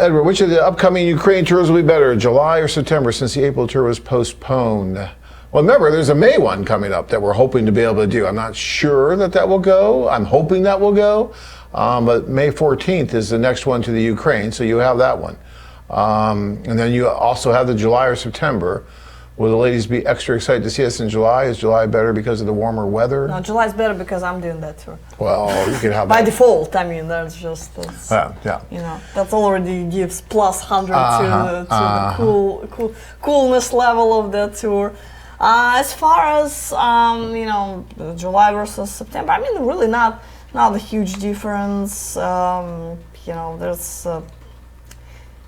Edward, which of the upcoming Ukraine tours will be better, July or September, since the April tour was postponed? Well, remember, there's a May one coming up that we're hoping to be able to do. I'm not sure that will go. I'm hoping that will go. But May 14th is the next one to the Ukraine, so you have that one. And then you also have the July or September. Will the ladies be extra excited to see us in July? Is July better because of the warmer weather? No, July's better because I'm doing that tour. Well, you can have by that. default. I mean, that's that's already gives plus 100 to the coolness level of that tour. As far as July versus September, I mean, really not a huge difference. There's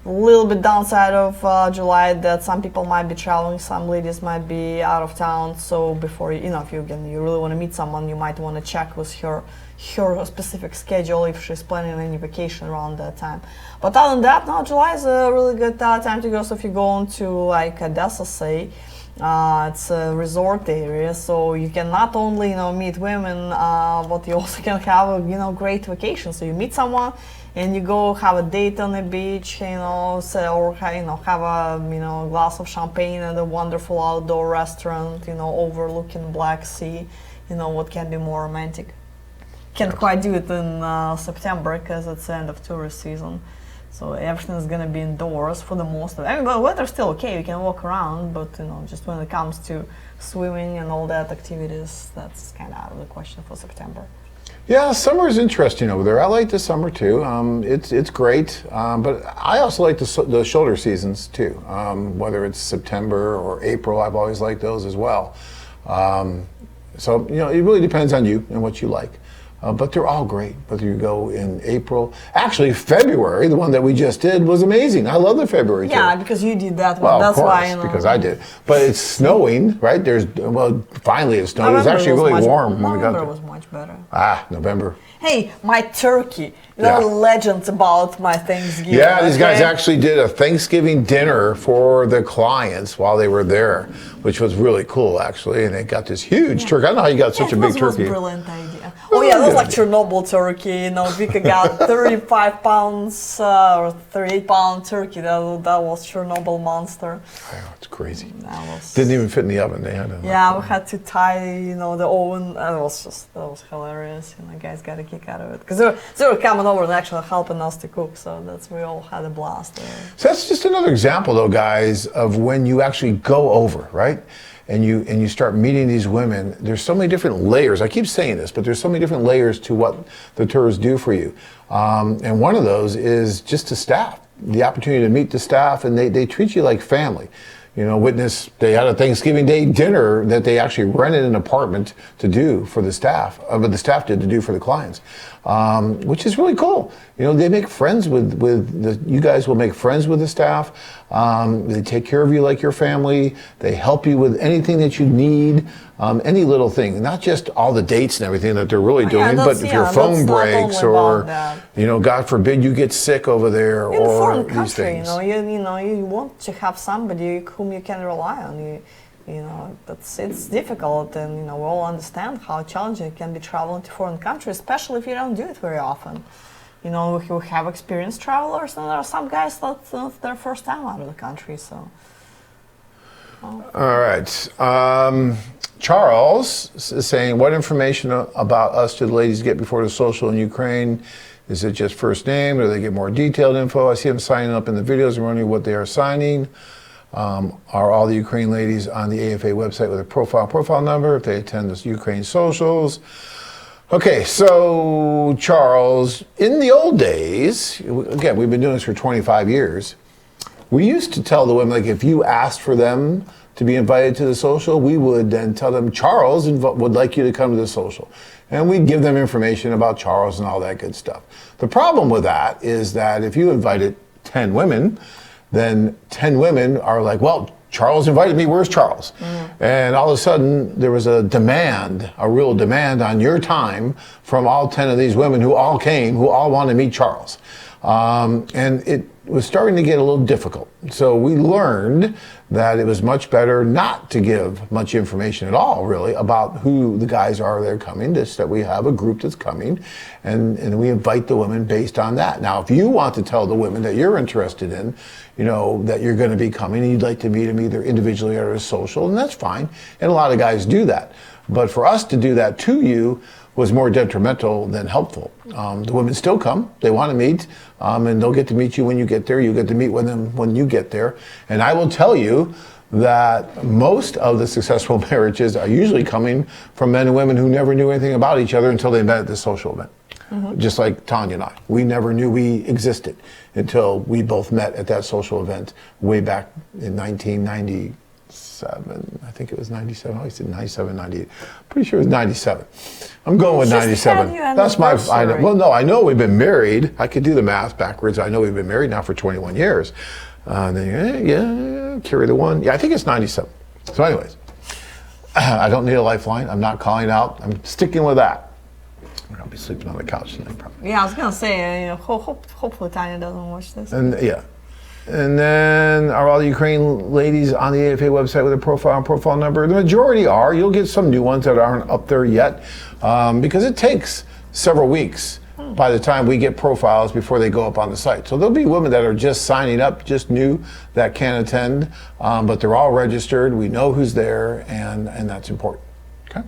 a little bit downside of July that some people might be traveling, some ladies might be out of town. So before if you really want to meet someone, you might want to check with her specific schedule if she's planning any vacation around that time. But other than that, no, July is a really good time to go. So if you go into like Odessa, say, it's a resort area, so you can not only meet women, but you also can have a great vacation. So you meet someone, and you go have a date on the beach, or have a glass of champagne at a wonderful outdoor restaurant, overlooking Black Sea. What can be more romantic? Can't quite do it in September because it's the end of tourist season. So everything is gonna be indoors for the most of it. I mean, the weather's still okay, you can walk around, but just when it comes to swimming and all that activities, that's kind of out of the question for September. Yeah, summer is interesting over there. I like the summer too. It's great, but I also like the shoulder seasons too. Whether it's September or April, I've always liked those as well. So it really depends on you and what you like. But they're all great, whether you go in April. Actually, February, the one that we just did, was amazing. I love the February Yeah, tour. because you did that one. Well, That's of course, why. because I did. But it's snowing, right? Finally it snowed. It was November actually really much- warm when we got November there. was much better. November. Hey, my turkey. Yeah. Legends about my Thanksgiving. Yeah, these guys okay? actually did a Thanksgiving dinner for the clients while they were there, which was really cool, actually. And they got this huge turkey. I don't know how you got such a big It turkey. was a brilliant idea. Oh yeah, that was like Chernobyl turkey. Vika got 35 pounds or 38-pound turkey. That was Chernobyl monster. Oh, it's crazy. That was, Didn't even fit in the oven. They had to. yeah, we had to tie, the oven. That was hilarious. Guys got a kick out of it because they were coming over and actually helping us to cook. So we all had a blast there. So that's just another example, though, guys, of when you actually go over, right? And you start meeting these women. There's so many different layers. I keep saying this, but there's so many different layers to what the tours do for you. And one of those is just the staff, the opportunity to meet the staff, and they treat you like family. They had a Thanksgiving Day dinner that they actually rented an apartment to do for the staff, but the staff did to do for the clients, which is really cool. They make friends you guys will make friends with the staff. They take care of you like your family. They help you with anything that you need, any little thing, not just all the dates and everything that they're really doing, but if your phone breaks or, God forbid you get sick over there In a or foreign these country, things. you want to have somebody whom you can rely on. It's difficult, and we all understand how challenging it can be traveling to foreign countries, especially if you don't do it very often. We have experienced travelers, and there are some guys that's their first time out of the country. So. All right. Charles is saying, what information about us do the ladies get before the social in Ukraine? Is it just first name, or do they get more detailed info? I see them signing up in the videos. I'm wondering what they are signing. Are all the Ukraine ladies on the AFA website with a profile number if they attend the Ukraine socials? Okay, so Charles, in the old days, again, we've been doing this for 25 years, we used to tell the women, like, if you asked for them to be invited to the social, we would then tell them, Charles would like you to come to the social. And we'd give them information about Charles and all that good stuff. The problem with that is that if you invited 10 women, then 10 women are like, well, Charles invited me, where's Charles? And all of a sudden, there was a real demand on your time from all 10 of these women who all came, who all want to meet Charles. And it was starting to get a little difficult. So we learned that it was much better not to give much information at all, really, about who the guys are that are coming, just that we have a group that's coming, and we invite the women based on that. Now, if you want to tell the women that you're interested in, that you're going to be coming and you'd like to meet them either individually or as social, and that's fine. And a lot of guys do that. But for us to do that to you was more detrimental than helpful. The women still come, they want to meet, and they'll get to meet you when you get there. You get to meet with them when you get there. And I will tell you that most of the successful marriages are usually coming from men and women who never knew anything about each other until they met at this social event. Just like Tanya and I. We never knew we existed until we both met at that social event way back in 1997. I think it was 97. I said 97, 98. Pretty sure it was 97. I'm going with 97. That's my. I know we've been married. I could do the math backwards. I know we've been married now for 21 years. Carry the one. Yeah, I think it's 97. So, anyways, I don't need a lifeline. I'm not calling out. I'm sticking with that. I'll be sleeping on the couch tonight, probably. Yeah, I was gonna say, hopefully Tanya doesn't watch this. And then are all the Ukraine ladies on the AFA website with a profile number? The majority are. You'll get some new ones that aren't up there yet, because it takes several weeks by the time we get profiles before they go up on the site. So there'll be women that are just signing up, just new, that can attend, but they're all registered. We know who's there, and that's important. Okay?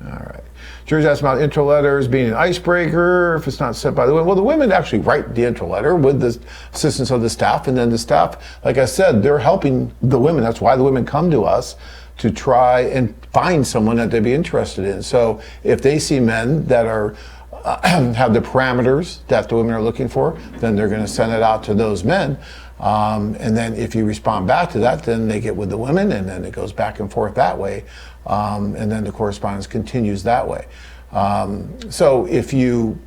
All right. George asked about intro letters being an icebreaker if it's not sent by the women. Well, the women actually write the intro letter with the assistance of the staff, and then the staff, like I said, they're helping the women. That's why the women come to us, to try and find someone that they'd be interested in. So if they see men that are have the parameters that the women are looking for, then they're going to send it out to those men. And then if you respond back to that, then they get with the women, and then it goes back and forth that way. And then the correspondence continues that way. So if you,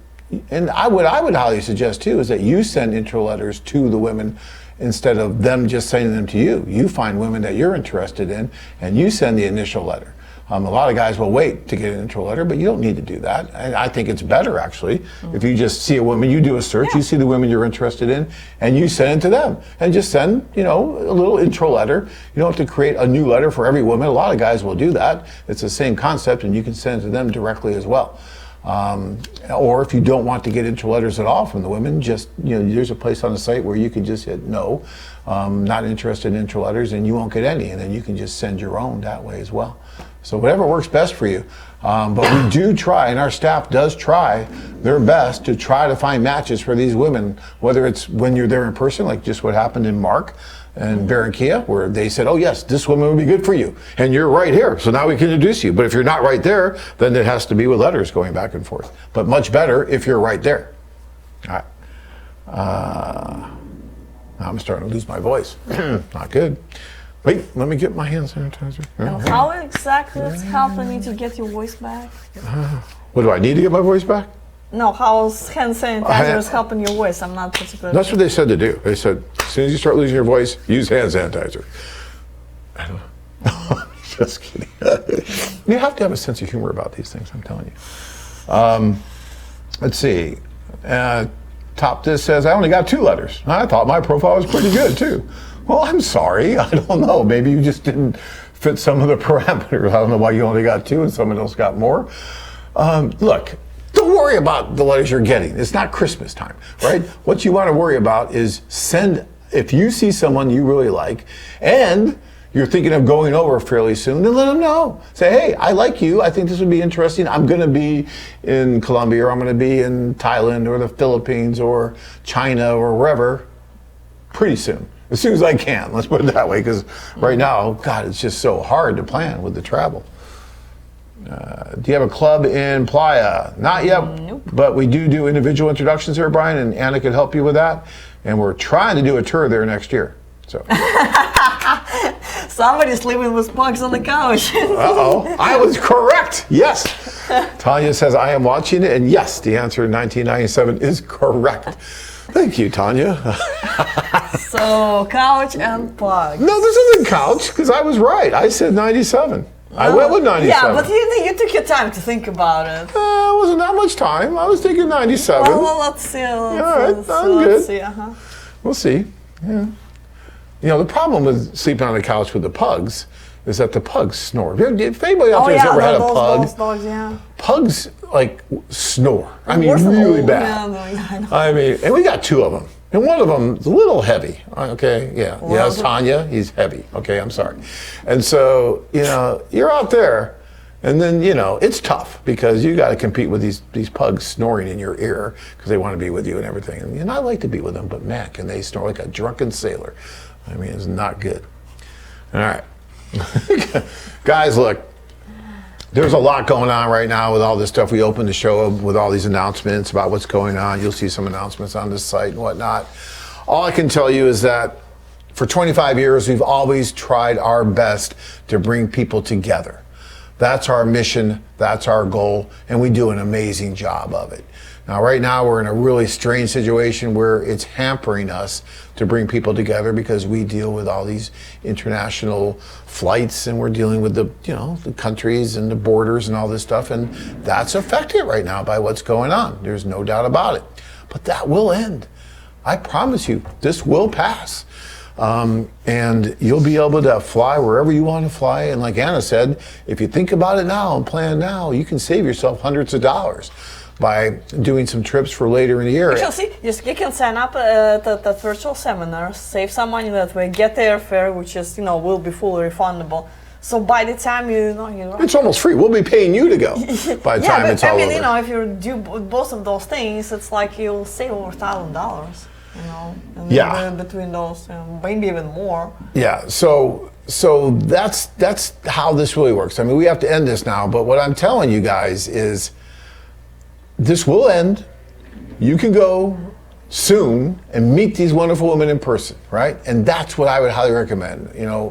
and I would highly suggest too, is that you send intro letters to the women instead of them just sending them to you. You find women that you're interested in, and you send the initial letter. A lot of guys will wait to get an intro letter, but you don't need to do that. And I think it's better, actually, if you just see a woman, you do a search, you see the women you're interested in, and you send it to them. And just send, a little intro letter. You don't have to create a new letter for every woman. A lot of guys will do that. It's the same concept, and you can send it to them directly as well. Or if you don't want to get intro letters at all from the women, just, there's a place on the site where you can just hit no, not interested in intro letters, and you won't get any. And then you can just send your own that way as well. So whatever works best for you. But we do try, and our staff does try their best to try to find matches for these women, whether it's when you're there in person, like just what happened in Mark and Barranquilla, where they said, oh yes, this woman would be good for you. And you're right here, so now we can introduce you. But if you're not right there, then it has to be with letters going back and forth. But much better if you're right there. All right. Now I'm starting to lose my voice. Not good. Wait, let me get my hand sanitizer. And how exactly it's helping you to get your voice back? What do I need to get my voice back? No, how hand sanitizer is helping your voice? I'm not particularly. That's what they said to do. They said, as soon as you start losing your voice, use hand sanitizer. I don't know. Just kidding. You have to have a sense of humor about these things, I'm telling you. Let's see. Top this says, I only got 2 letters. I thought my profile was pretty good too. Well, I'm sorry. I don't know. Maybe you just didn't fit some of the parameters. I don't know why you only got 2 and someone else got more. Look, don't worry about the letters you're getting. It's not Christmas time, right? What you want to worry about is if you see someone you really like and you're thinking of going over fairly soon, then let them know. Say, hey, I like you. I think this would be interesting. I'm going to be in Colombia, or I'm going to be in Thailand or the Philippines or China or wherever pretty soon. As soon as I can, let's put it that way, because right now, God, it's just so hard to plan with the travel. Do you have a club in Playa? Not yet, Nope. But we do individual introductions there, Brian, and Anna could help you with that. And we're trying to do a tour there next year. So. Somebody's sleeping with pugs on the couch. Uh-oh, I was correct. Yes. Tanya says, I am watching it, and yes, the answer in 1997 is correct. Thank you, Tanya. So, couch and pug. No, this isn't couch, because I was right. I said 97. I went with 97. Yeah, but you took your time to think about it. It wasn't that much time. I was thinking 97. Well, let's see. I'm Let's good. see. We'll see. Yeah. The problem with sleeping on the couch with the pugs is that the pugs snore. If anybody out there has ever had a pug, those dogs, yeah. Pugs snore. I mean, Worse than really old, bad. yeah, I know. I mean, and we got 2 of them. And one of them is a little heavy, okay? Yeah, Well, yes, Tanya, he's heavy, okay, I'm sorry. And so, you're out there, and then, it's tough because you got to compete with these pugs snoring in your ear because they want to be with you and everything. And I like to be with them, but man, can they snore like a drunken sailor. I mean, it's not good. All right. Guys, look. There's a lot going on right now with all this stuff. We opened the show with all these announcements about what's going on. You'll see some announcements on this site and whatnot. All I can tell you is that for 25 years, we've always tried our best to bring people together. That's our mission, that's our goal, and we do an amazing job of it. Now, right now, we're in a really strange situation where it's hampering us to bring people together because we deal with all these international flights and we're dealing with the countries and the borders and all this stuff, and that's affected right now by what's going on. There's no doubt about it. But that will end. I promise you, this will pass. And you'll be able to fly wherever you want to fly. And like Anna said, if you think about it now and plan now, you can save yourself hundreds of dollars. by doing some trips for later in the year. Actually, see, you can sign up at the virtual seminars, save some money that way, get the airfare, which is, will be fully refundable. So by the time you're It's almost free. We'll be paying you to go by the time it's all over. If you do both of those things, it's like you'll save over $1,000. And Yeah. between those, maybe even more. Yeah, so that's how this really works. I mean, we have to end this now, but what I'm telling you guys is this will end. You can go soon and meet these wonderful women in person, right? And that's what I would highly recommend.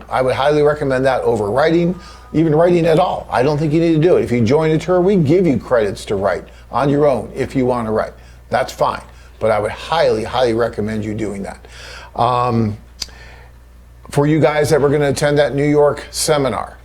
I would highly recommend that over writing, even writing at all. I don't think you need to do it. If you join a tour, we give you credits to write on your own if you want to write. That's fine. But I would highly, highly recommend you doing that. For you guys that were going to attend that New York seminar,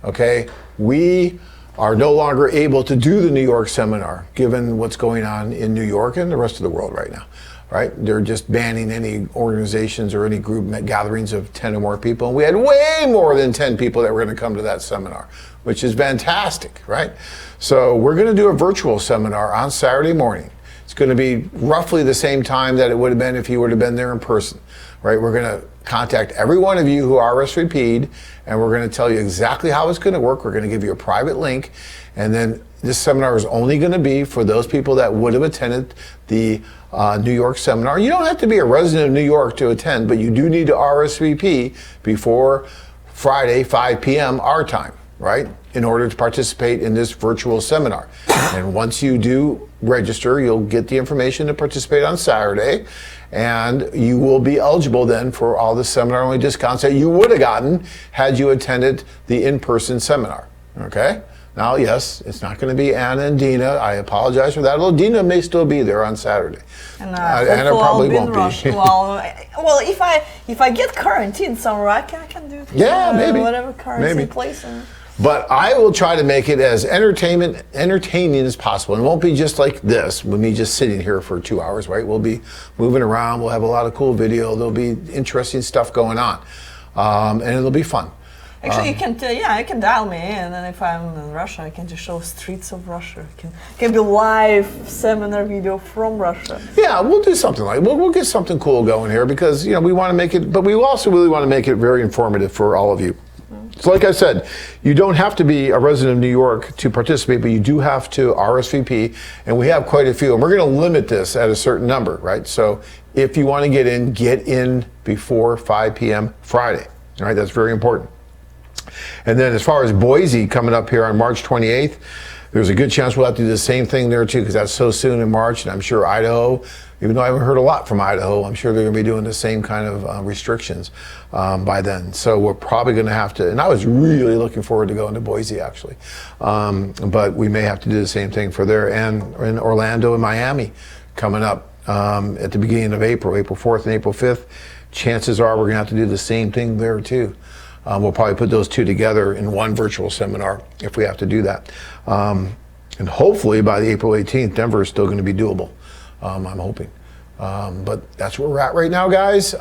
okay, we are no longer able to do the New York seminar given what's going on in New York and the rest of the world right now, right? They're just banning any organizations or any group gatherings of 10 or more people. And we had way more than 10 people that were going to come to that seminar, which is fantastic, right? So we're going to do a virtual seminar on Saturday morning. It's going to be roughly the same time that it would have been if you would have been there in person, right? We're going to contact every one of you who RSVP'd, and we're going to tell you exactly how it's going to work. We're going to give you a private link, and then this seminar is only going to be for those people that would have attended the New York seminar. You don't have to be a resident of New York to attend, but you do need to RSVP before Friday, 5 p.m. our time, right? In order to participate in this virtual seminar. And once you do register, you'll get the information to participate on Saturday, and you will be eligible then for all the seminar-only discounts that you would have gotten had you attended the in-person seminar, okay? Now, yes, it's not going to be Anna and Dina. I apologize for that, although Dina may still be there on Saturday. And Anna probably won't be. Well, if I get quarantined somewhere, I can do Yeah, maybe. whatever quarantine Maybe. place. But I will try to make it as entertaining as possible. And it won't be just like this, with me just sitting here for 2 hours, right? We'll be moving around. We'll have a lot of cool video. There'll be interesting stuff going on. And it'll be fun. Actually, you can dial me in, and if I'm in Russia, I can just show streets of Russia. It can be live seminar video from Russia. Yeah, we'll do something like we'll get something cool going here because we want to make it, but we also really want to make it very informative for all of you. So like I said, you don't have to be a resident of New York to participate, but you do have to RSVP, and we have quite a few. And we're going to limit this at a certain number, right? So if you want to get in before 5 p.m. Friday, all right? That's very important. And then as far as Boise coming up here on March 28th, there's a good chance we'll have to do the same thing there too, because that's so soon in March. And I'm sure Idaho, even though I haven't heard a lot from Idaho, I'm sure they're going to be doing the same kind of restrictions by then. So we're probably going to have to, and I was really looking forward to going to Boise actually, but we may have to do the same thing for there, and in Orlando and Miami coming up at the beginning of April 4th and April 5th. Chances are we're going to have to do the same thing there too. We'll probably put those two together in one virtual seminar if we have to do that. And hopefully by the April 18th, Denver is still going to be doable. I'm hoping. But that's where we're at right now, guys.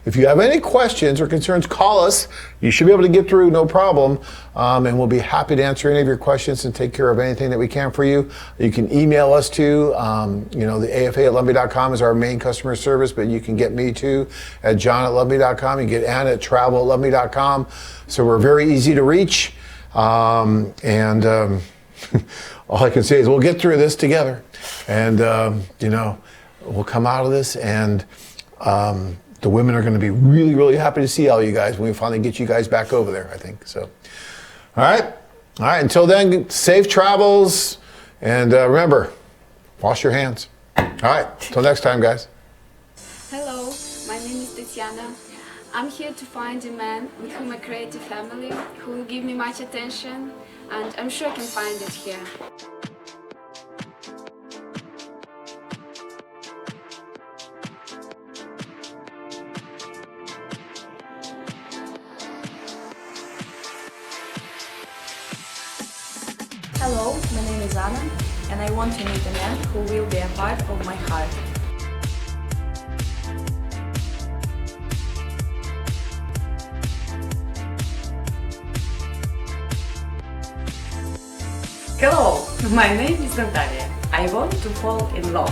If you have any questions or concerns, call us. You should be able to get through, no problem. And we'll be happy to answer any of your questions and take care of anything that we can for you. You can email us too. The AFA@Lumbee.com is our main customer service, but you can get me too at John@Lumbee.com. You can get Anna at Travel@Lumbee.com. So we're very easy to reach. All I can say is we'll get through this together. And, we'll come out of this, and the women are going to be really, really happy to see all you guys when we finally get you guys back over there, I think. So, all right. Until then, safe travels, and remember, wash your hands. All right. Till next time, guys. Hello, my name is Tatiana. I'm here to find a man with whom I create a family, who will give me much attention, and I'm sure I can find it here. Hello, my name is Anna, and I want to meet a man who will be a part of my heart. Hello, my name is Natalia. I want to fall in love.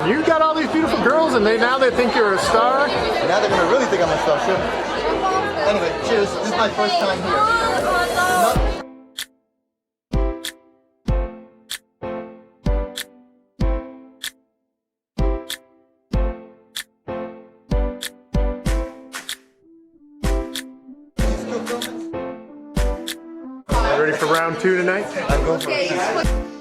You got all these beautiful girls, and now they think you're a star. Now they're gonna really think I'm a star too. Anyway, cheers. This is my first time here. Ready for round 2 tonight? I'm going for it.